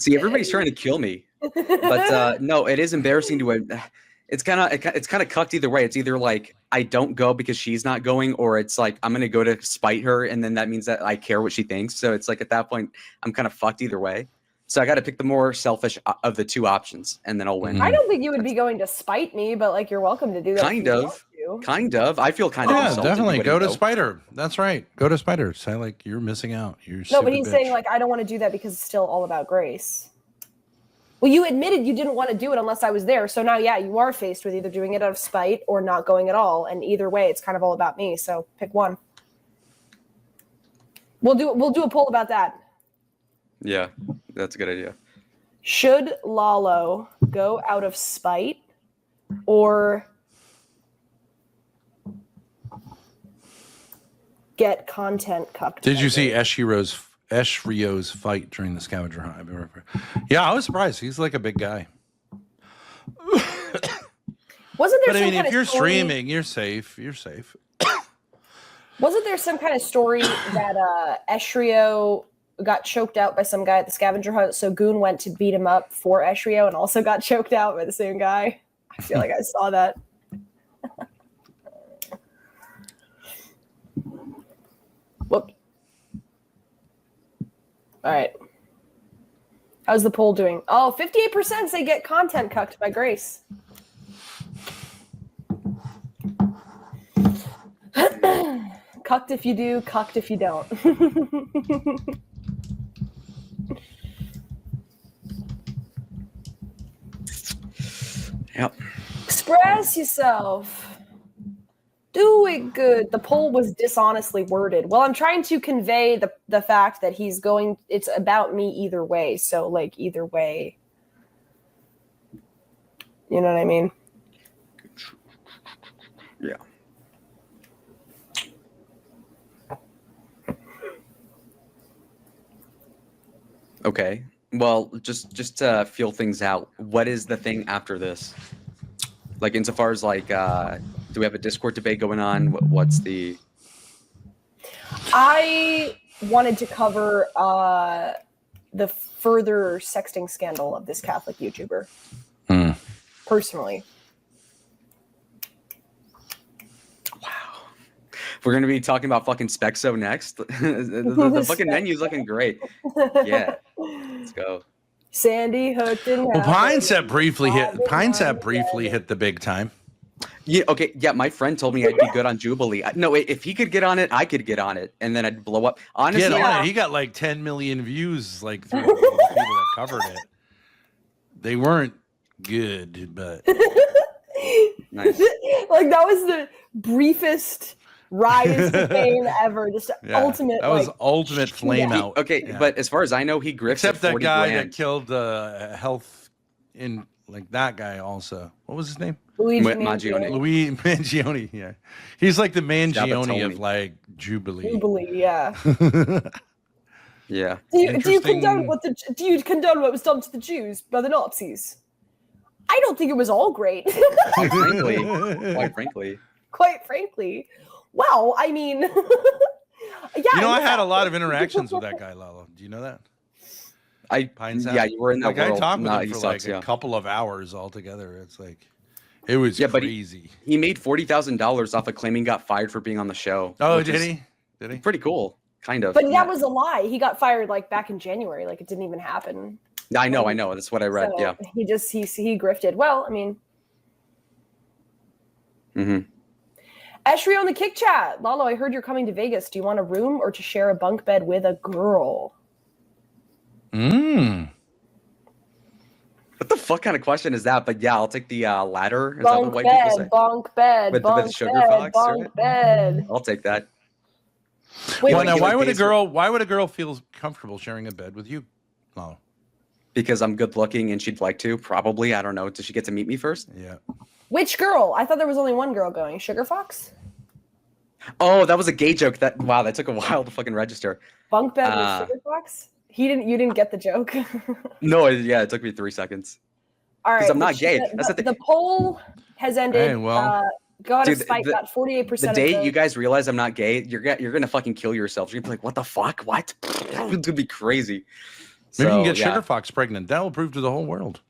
See, everybody's trying to kill me. But no, it is embarrassing to it's kind of cucked either way. It's either like I don't go because she's not going, or it's like I'm going to go to spite her, and then that means that I care what she thinks. So it's like at that point, I'm kind of fucked either way. So I got to pick the more selfish of the two options, and then I'll win. I don't think you would be going to spite me, but like you're welcome to do that. Kind of. you. Kind of. I feel kind of Yeah, insulted. definitely. You Go wouldn't to know. Spider. That's right. Go to Spider. Say like you're missing out. You No, but stupid he's bitch. saying like I don't want to do that because it's still all about Grace. Well, you admitted you didn't want to do it unless I was there. So now, yeah, you are faced with either doing it out of spite or not going at all. And either way, it's kind of all about me. So pick one. We'll do a poll about that. Yeah, that's a good idea. Should Lalo go out of spite or get content cucked? Did you see Eshrio's fight during the scavenger hunt? Yeah, I was surprised. He's like a big guy. Wasn't there But I some mean, kind if of you're story, streaming, you're safe. You're safe. wasn't there some kind of story that Eshrio got choked out by some guy at the scavenger hunt? So Goon went to beat him up for Eshrio and also got choked out by the same guy. I feel like I saw that. Whoop. All right. How's the poll doing? Oh, 58% say get content cucked by Grace. Cucked if you do, cucked if you don't. Yep. Express yourself. Do it good. The poll was dishonestly worded. Well, I'm trying to convey the fact that it's about me either way. So, like, either way. You know what I mean? Yeah. Okay. Well, just to feel things out, what is the thing after this? Like, insofar as like, do we have a Discord debate going on? What's the? I wanted to cover the further sexting scandal of this Catholic YouTuber. Personally. Wow. We're gonna be talking about fucking Spexo next. the fucking menu's looking great. Yeah. Let's go. Sandy hooked in. Well, Pine Set briefly hit the big time. Yeah. Okay. Yeah. My friend told me I'd be good on Jubilee. No, if he could get on it, I could get on it, and then I'd blow up. Honestly, Get on it. He got like 10 million views, like through the people that covered it. They weren't good, but nice. Like that was the briefest rise to fame ever. Just ultimate. That was like, ultimate flame out. Okay, Yeah. but as far as I know, he grifts Except at that 40 guy grand. that killed health in like that guy also. What was his name? Luigi Mangione. Louis Mangione. Yeah, he's like the Mangione Sabatoni. of like Jubilee. Jubilee, yeah. Yeah. Do you Interesting. condone what was done to the Jews by the Nazis? I don't think it was all great. Quite frankly. Quite frankly. Well, I mean, yeah. You know, I had a lot of interactions with that guy, Lalo. Do you know that? Yeah, you were in that Like world. I talked with Nah, him he for sucks, like a couple of hours altogether. It's like it was But crazy. he made $40,000 off of claiming he got fired for being on the show. Oh, which did is he? Did he? Pretty cool, kind of. But Yeah. that was a lie. He got fired like back in January. Like it didn't even happen. I know. That's what I read. So Yeah. he grifted. Well, I mean. Mm-hmm. Eshrio in the kick chat. Lalo, I heard you're coming to Vegas. Do you want a room or to share a bunk bed with a girl? What the fuck kind of question is that? But yeah, I'll take the ladder. Is that Bunk what white people say? bed, bunk bed, With bunk sugar bed, fox, bunk right? bed. I'll take that. Wait, Well, wait, now, you why like would a these- girl? Why would a girl feel comfortable sharing a bed with you? Lalo? Because I'm good looking and she'd like to. Probably. I don't know. Does she get to meet me first? Yeah. which girl? I thought there was only one girl going. Sugar Fox? Oh, that was a gay joke. That took a while to fucking register. Bunk bed with Sugar Fox? You didn't get the joke. No, yeah, it took me 3 seconds. All right. 'Cause I'm not gay. That's the thing. The poll has ended. Hey, well, go out of dude, spite. Got 48%. The day you guys realize I'm not gay, you're gonna fucking kill yourselves. You're gonna be like, what the fuck? What? It's gonna be crazy. Maybe you can get yeah. Sugar Fox pregnant. That will prove to the whole world.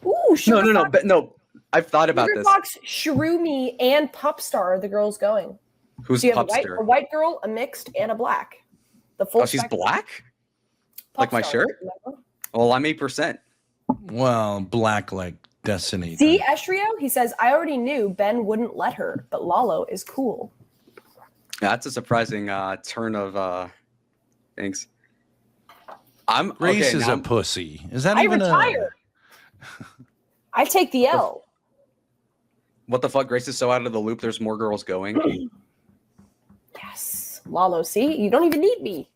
Ooh, Sugar Fox. But no. I've thought about Sugar this. Fox, Shroomy, and Pupstar are the girls going. Who's So you have Pupster? a white girl, a mixed, and a black. The full. Oh, she's spectrum. black? Like my Pupstar, shirt? remember? Well, I'm 8%. Well, black like Destiny. See, Estrio, he says, I already knew Ben wouldn't let her, but Lalo is cool. That's a surprising turn of things. Grace okay, is now a pussy. Is that I even retire. I take the L. What the fuck? Grace is so out of the loop. There's more girls going. Yes. Lalo, see? You don't even need me.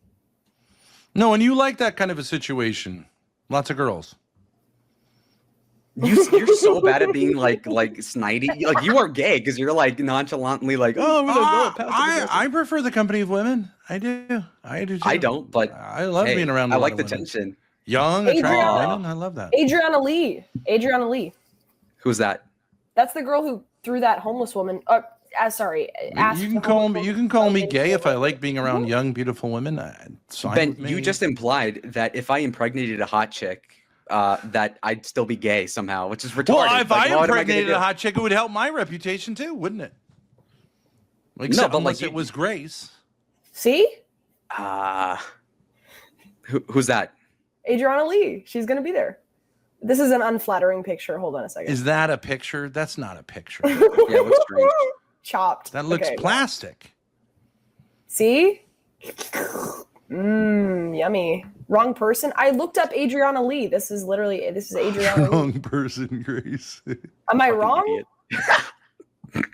No, and you like that kind of a situation. Lots of girls. You're so bad at being like snidey. Like you are gay because you're like nonchalantly like, oh, we're gonna go past I prefer the company of women. I do too. I don't, but I love being around. I like the tension. Young, attractive Adriana. women. I love that. Adriana Lee. Who's that? That's the girl who threw that homeless woman. Sorry. You can call me gay if I like being around young, beautiful women. It's fine Ben, with me. you just implied that if I impregnated a hot chick, that I'd still be gay somehow, which is retarded. Well, if like, I what am impregnated gonna a do? hot chick, it would help my reputation too, wouldn't it? Except but, unless like, it was Grace. See? Who's that? Adriana Lee. She's going to be there. This is an unflattering picture. Hold on a second. Is that a picture? That's not a picture. Yeah, it looks strange. Chopped. That looks Okay. plastic. See? Yummy. Wrong person. I looked up Adriana Lee. This is Adriana Lee. Wrong person, Grace. Am I Fucking wrong? idiot.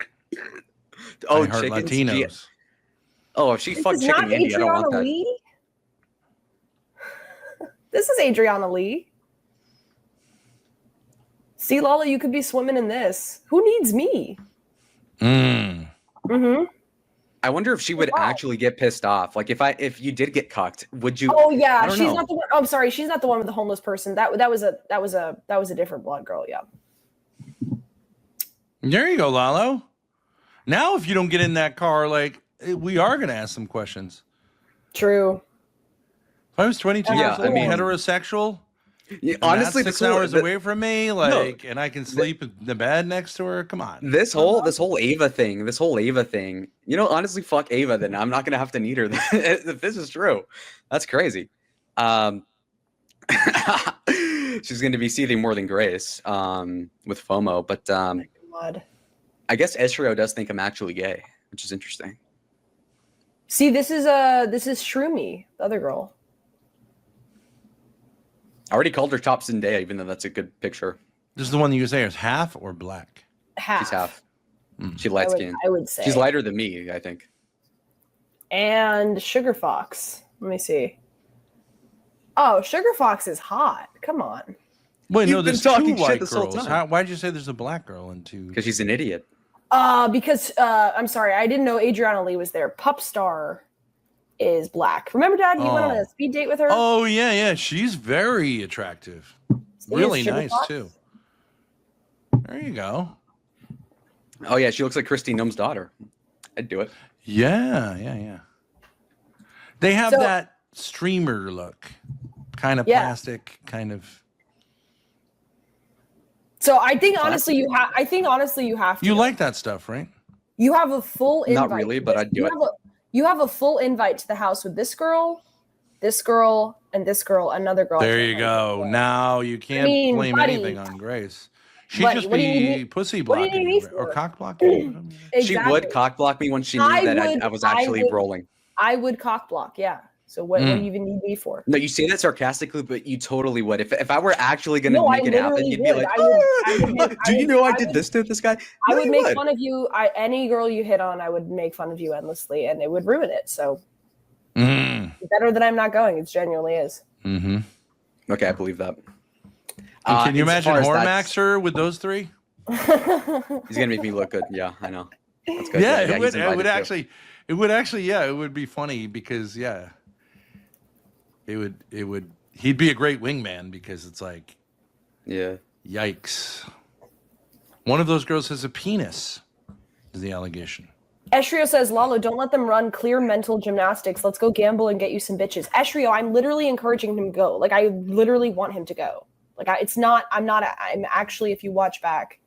Oh, I heart chickens. Latinos. Oh, if she This fucked is chicken not Andy, I don't want Adriana that. Lee. This is Adriana Lee. See, Lala, you could be swimming in this. Who needs me? Mm-hmm. I wonder if she would actually get pissed off. Like if you did get cucked, would you? Oh yeah, I don't she's know. not the one. Oh, I'm sorry, she's not the one with the homeless person. That was a different blonde girl. Yeah. There you go, Lalo. Now, if you don't get in that car, like we are going to ask some questions. True. If I was 22 Yeah, years old, I mean- heterosexual, Yeah, and honestly, that's the 6 hours away from me, and I can sleep in the bed next to her. Come on. this whole Ava thing, you know, honestly, fuck Ava. Then I'm not gonna have to need her. If this is true, that's crazy. She's gonna be seething more than Grace with FOMO, but God. I guess Estrio does think I'm actually gay, which is interesting. See, this is Shroomy, the other girl. I already called her top Zendaya, even though that's a good picture. This is the one that you say is half or black? Half. She's half. She light skinned. I would say She's lighter than me, I think. And Sugar Fox. Let me see. Oh, Sugar Fox is hot. Come on. Wait, no, You've been there's talking two shit white this whole girls. time. Why'd you say there's a black girl and two? Because she's an idiot. Because I'm sorry, I didn't know Adriana Lee was there. Pupstar is black. Remember, Dad? You went on a speed date with her. Oh yeah, she's very attractive. Really Sugar nice Fox? too. There you go. Oh yeah, she looks like Christy Numm's daughter. I'd do it. Yeah. They have So- that streamer look, kind of Yeah. plastic, kind of. So I think honestly you have. to. You like that stuff, right? You have a full invite. Not really, but I'd do it. You have a full invite to the house with this girl, and this girl, another girl. There you go. Now you can't blame buddy. anything on Grace. She'd Buddy, just what do you be need- pussy what do you blocking need you, me or for? cock blocking. She would cock block me when she knew I was actually rolling. I would cock block. Yeah. So what do you even need me for? No, you say that sarcastically, but you totally would. If I were actually going to No, I make it happen, literally you'd be would. like, I would make- do you know I did this to this guy? I No, would you make fun of you. Any girl you hit on, I would make fun of you endlessly, and it would ruin it. So better that I'm not going. It genuinely is. Mm-hmm. Okay, I believe that. Can you imagine insofar as that's- Hormaxer with those three? He's gonna make me look good. Yeah, I know. That's good. Yeah, he's it would invited too. actually, yeah, it would be funny because it would he'd be a great wingman because it's like, Yeah. yikes. One of those girls has a penis, is the allegation. Estrio says, Lalo, don't let them run clear mental gymnastics. Let's go gamble and get you some bitches. Estrio, I'm literally encouraging him to go. Like, I literally want him to go. Like, I'm actually, if you watch back,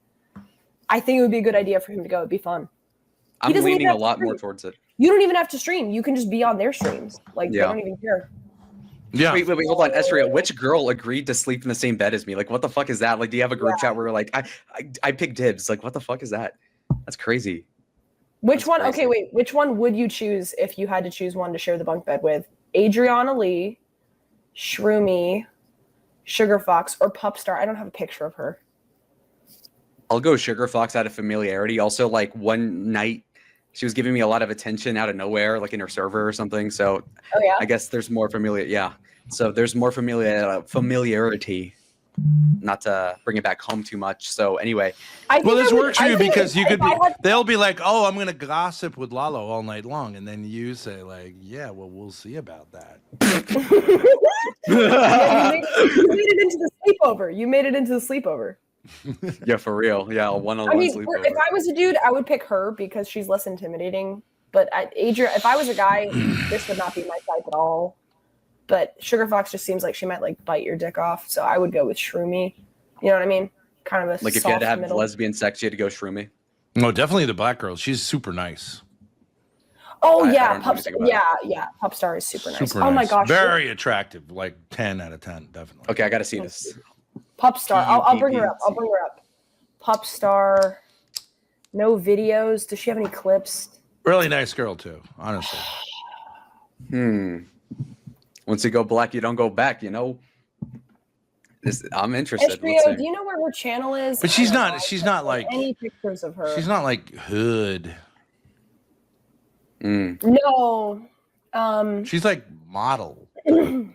I think it would be a good idea for him to go. It'd be fun. I'm doesn't leaning even a have to lot stream. more towards it. You don't even have to stream. You can just be on their streams. Like, they Yeah. don't even care. Yeah. Wait, hold on, Estria. Which girl agreed to sleep in the same bed as me? Like, what the fuck is that? Like, do you have a group chat where like I pick dibs? Like, what the fuck is that? That's crazy. Which That's one? crazy. Okay, wait. Which one would you choose if you had to choose one to share the bunk bed with? Adriana Lee, Shroomy, Sugar Fox, or Pupstar? I don't have a picture of her. I'll go Sugar Fox out of familiarity. Also, like one night, she was giving me a lot of attention out of nowhere, like in her server or something. So, Oh yeah. I guess there's more familiar. Yeah. So there's more familiarity. Not to bring it back home too much. So anyway, Well, this works for you because you could be. had- They'll be like, "Oh, I'm gonna gossip with Lalo all night long," and then you say, "Like, yeah, well, we'll see about that." Yeah, you made it into the sleepover. You made it into the sleepover. yeah, for real. Yeah, a one-on-one I mean, sleepover. if I was a dude, I would pick her because she's less intimidating. But Adria, if I was a guy, this would not be my type at all. But Sugar Fox just seems like she might like bite your dick off, so I would go with Shroomy. You know what I mean? Kind of a Like if soft you had to have middle. lesbian sex, you had to go Shroomy. No, definitely the black girl. She's super nice. Oh I yeah, don't know anything about yeah. Pupstar is super nice. Super Oh my nice. gosh, Very attractive. Like 10 out of 10, definitely. Okay, I got to see this. Pupstar. I'll bring her up. I'll bring her up. Pupstar. No videos. Does she have any clips? Really nice girl too, honestly. Once you go black, you don't go back. You know. I'm interested. Let's Estria, see. do you know where her channel is? But she's not. She's not like. Any pictures of her? She's not like hood. No. She's like model. Popstar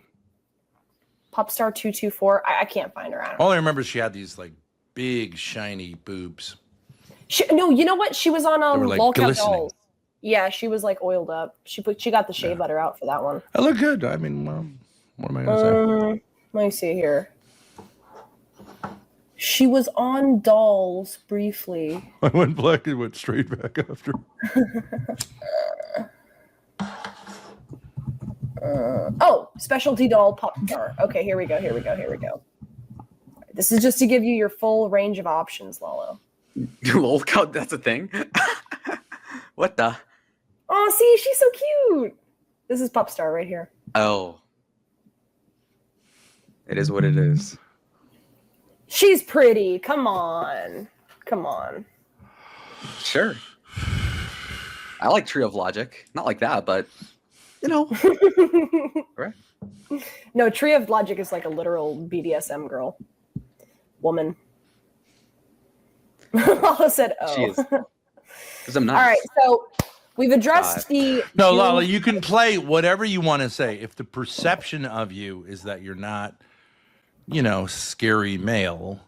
224. I can't find her. I don't know. All I remember is she had these like big shiny boobs. No, you know what? She was on They were, like, Lolcat glistening. Dolls. Yeah, she was like oiled up. She got the shea butter out for that one. I look good. I mean, what am I gonna say? Let me see here. She was on Dolls briefly. I went black and went straight back after. Specialty doll Popstar. Okay, here we go. This is just to give you your full range of options, Lalo. Lolcat, that's a thing. What the? Oh, see, she's so cute. This is Popstar right here. Oh, it is what it is. She's pretty. Come on. Sure. I like Tree of Logic. Not like that, but you know. Right? No, Tree of Logic is like a literal BDSM girl. Woman. Lala said, oh. She is. Because I'm nice. All right, so we've addressed the... No, June- Lala, you can play whatever you want to say. If the perception of you is that you're not, scary male,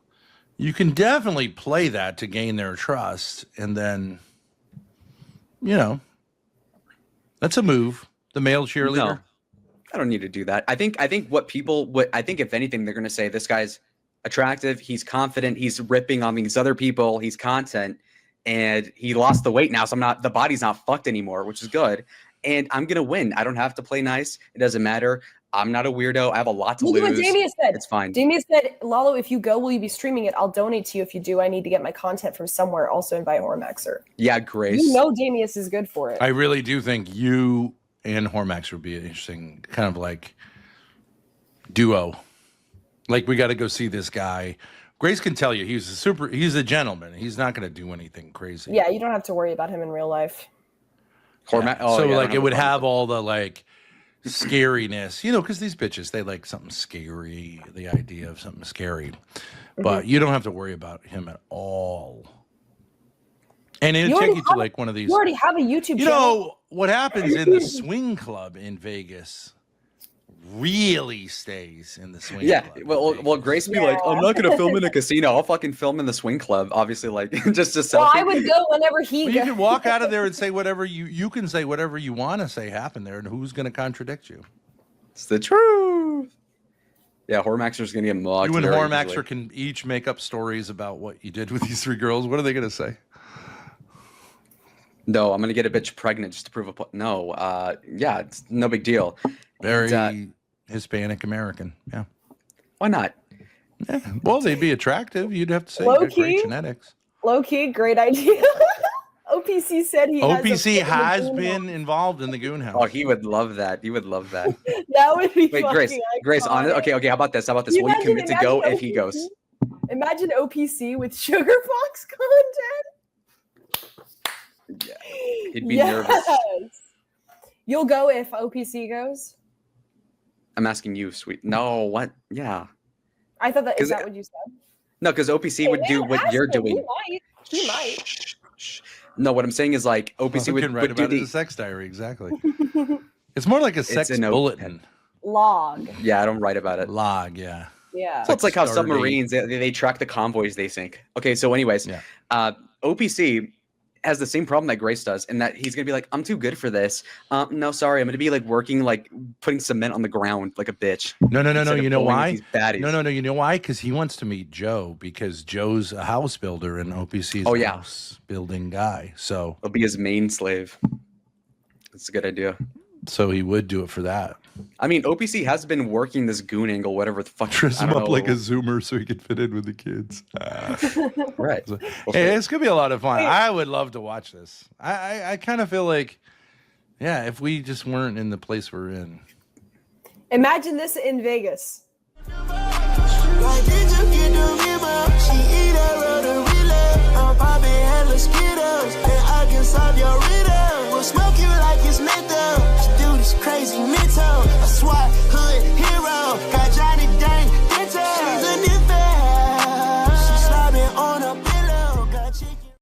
you can definitely play that to gain their trust. And then, that's a move. The male cheerleader. No, I don't need to do that. I think if anything, they're going to say this guy's attractive. He's confident. He's ripping on these other people. He's content. And he lost the weight now. So the body's not fucked anymore, which is good. And I'm going to win. I don't have to play nice. It doesn't matter. I'm not a weirdo. I have a lot to Look lose. at what Damien said. It's fine. Damien said, Lalo, if you go, will you be streaming it? I'll donate to you. If you do, I need to get my content from somewhere. Also invite Hormaxer. Yeah, Grace. You know Damius is good for it. I really do think you and Hormax would be an interesting kind of like duo. Like, we got to go see this guy. Grace can tell you he's a gentleman. He's not going to do anything crazy. Yeah, you don't have to worry about him in real life. Hormax. Oh, So yeah, I like don't it would a problem have all the like scariness, because these bitches, they like something scary, the idea of something scary. But you don't have to worry about him at all. And it'll take you to like one of these. You already have a YouTube channel. You know what happens in the swing club in Vegas really stays in the swing Yeah, club. in well, Vegas. Grace be like, I'm not gonna film in a casino. I'll fucking film in the swing club. Obviously, like just a selfie. Well, I would go whenever he Well, goes. you can walk out of there and say whatever you can say whatever you want to say happened there, and who's going to contradict you? It's the truth. Yeah, Hormaxer's gonna get mugged. You and very Hormaxer easily. can each make up stories about what you did with these three girls. What are they going to say? No, I'm gonna get a bitch pregnant just to prove a point. No, yeah, it's no big deal. Very And, Hispanic American. Yeah. why not? Yeah. Well, they'd be attractive. You'd have to say Low you got great key. genetics. Low key, great idea. OPC said he has OPC a has goon been house. involved in the goon house. Oh, he would love that. He would love that. That would be Wait, fucking Grace, on it. iconic. Okay, how about this? How about this? Can Will you commit to go imagine if he goes? Imagine OPC with Sugar Fox content. Yeah, he'd be nervous. You'll go if OPC goes? I'm asking you, sweet. No, what? Yeah. I thought that is 'Cause- that what you said? No, because OPC would do what you're doing. He might. Shh. No, what I'm saying is like OPC We can write would do about it in the. a sex diary, exactly. It's more like a sex a notepad. bulletin. Log. Yeah, I don't write about it. Log, yeah. Yeah. So it's like how Stardate. submarines they track the convoys they sink. Okay, so anyways, Yeah. OPC has the same problem that Grace does, in that he's gonna be like, I'm too good for this. No, sorry, I'm gonna be like working like putting cement on the ground like a bitch. No. instead of You know going with why? these baddies. No. You know why? Because he wants to meet Joe, because Joe's a house builder and OPC's Oh, a yeah. house building guy. So He'll be his main slave. That's a good idea. he would do it for that. I mean, OPC has been working this goon angle, whatever the fuck. Dress I him don't up know. like a Zoomer so he could fit in with the kids. Right. Hey, it's gonna be a lot of fun. I would love to watch this. I kind of feel like, yeah, if we just weren't in the place we're in. Imagine this in Vegas. Like, did you get the memo? She eat a roll of relay. I'm popping hella Skittles, and I can solve your riddle. We'll smoke you like it's menthol. She do this crazy mental. A SWAT hood hero. Got Johnny Dang dental. She's a nympho. She's slobbing on a pillow. Got chicken.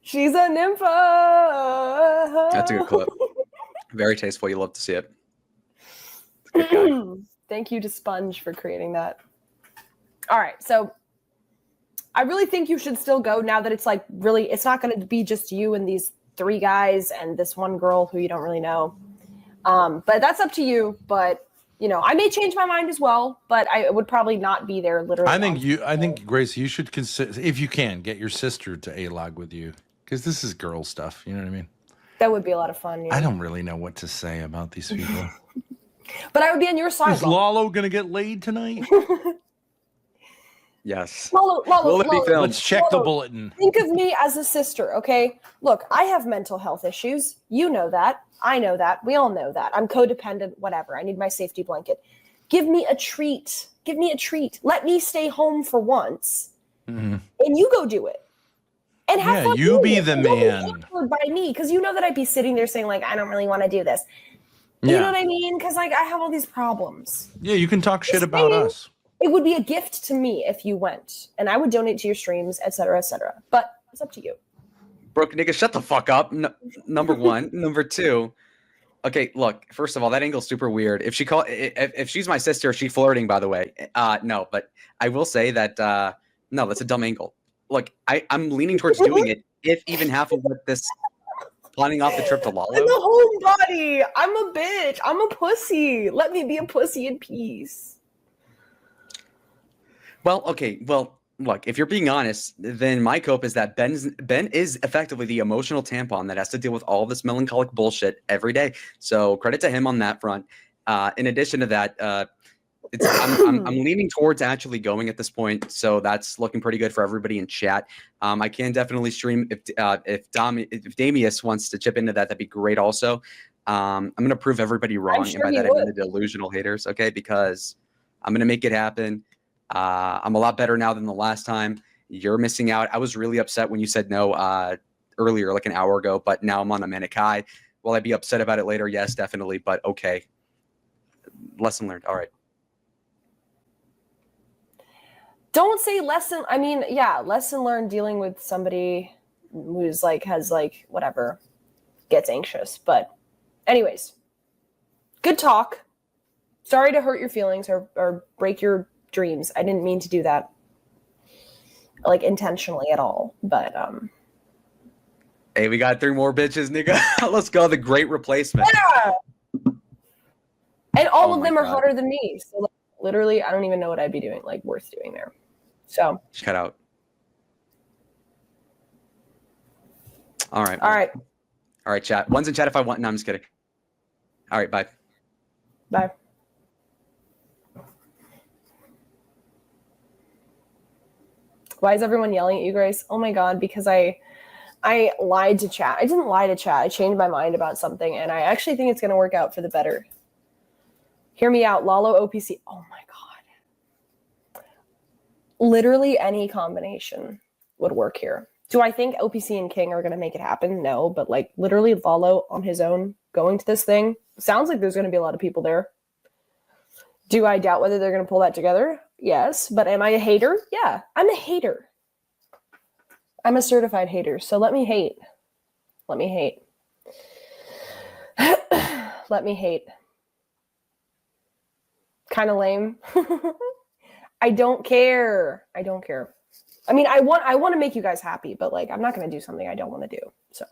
She's a nympho. That's a good clip. Very tasteful. You love to see it. It's a good guy. Thank you to Sponge for creating that. All right, so I really think you should still go now that it's like really, it's not going to be just you and these 3 guys and this one girl who you don't really know. But that's up to you. But you know, I may change my mind as well, but I would probably not be there literally. I think Grace, you should consider, if you can, get your sister to A-log with you, because this is girl stuff. You know what I mean? That would be a lot of fun. Yeah. I don't really know what to say about these people. But I would be on your side. Is Lalo gonna get laid tonight? Yes. Lalo, Will it be filmed? Let's check the bulletin. Think of me as a sister, okay? Look, I have mental health issues. You know that. I know that. We all know that. I'm codependent, whatever. I need my safety blanket. Give me a treat. Give me a treat. Let me stay home for once. Mm-hmm. And you go do it. And have fun You doing be it. the Don't be man. awkward by me, because you know that I'd be sitting there saying, like, I don't really want to do this. You know what I mean? Because, like, I have all these problems. Yeah, you can talk shit Just about saying. us. It would be a gift to me if you went, and I would donate to your streams, etc., etc. But it's up to you. Broke nigga, shut the fuck up. Number one. Number two. Okay, look. First of all, that angle's super weird. If she's my sister, she's flirting. By the way, no. But I will say that no, that's a dumb angle. Look, I'm leaning towards doing it. If even half of what this planning off the trip to Lalo. I'm a homebody. I'm a bitch. I'm a pussy. Let me be a pussy in peace. Well, okay. Well, look, if you're being honest, then my cope is that Ben is effectively the emotional tampon that has to deal with all this melancholic bullshit every day. So credit to him on that front. In addition to that, I'm leaning towards actually going at this point. So that's looking pretty good for everybody in chat. I can definitely stream if Damius wants to chip into that. That'd be great. Also, I'm gonna prove everybody wrong, sure and by he that I mean would. the delusional haters. Okay, because I'm gonna make it happen. I'm a lot better now than the last time. You're missing out. I was really upset when you said no earlier, like an hour ago, but now I'm on a manic high. Will I be upset about it later? Yes, definitely. But okay. Lesson learned. All right. Don't say lesson. I mean, yeah, lesson learned dealing with somebody who's like, has like, whatever, gets anxious. But anyways, good talk. Sorry to hurt your feelings or break your dreams. I didn't mean to do that, like, intentionally at all. But Hey, we got 3 more bitches, nigga. Let's go. The great replacement. yeah. And all Oh of my them are God. hotter than me. So like, literally, I don't even know what I'd be doing, like, worth doing there. So Cut out. All right. all right, All right, chat. One's in chat if I want. No, I'm just kidding. All right, bye. bye. Why is everyone yelling at you, Grace? Oh my God, because I I lied to chat. I didn't lie to chat. I changed my mind about something, and I actually think it's going to work out for the better. Hear me out. Lalo OPC. Oh my god. Literally any combination would work here. Do I think OPC and King are going to make it happen? No, but like literally Lalo on his own going to this thing. Sounds like there's going to be a lot of people there. Do I doubt whether they're going to pull that together? Yes. But am I a hater? Yeah, I'm a hater. I'm a certified hater. So let me hate. Let me hate. Let me hate. Kind of lame. I don't care. I don't care. I mean, I want to make you guys happy, but like, I'm not going to do something I don't want to do. So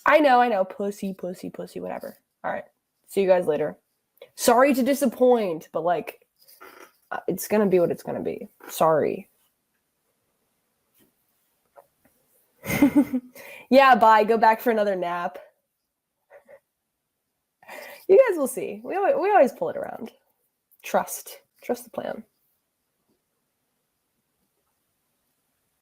I know. Pussy, whatever. All right. See you guys later. Sorry to disappoint, but like, it's going to be what it's going to be. Sorry. Yeah, bye. Go back for another nap. You guys will see. We always pull it around. Trust the plan.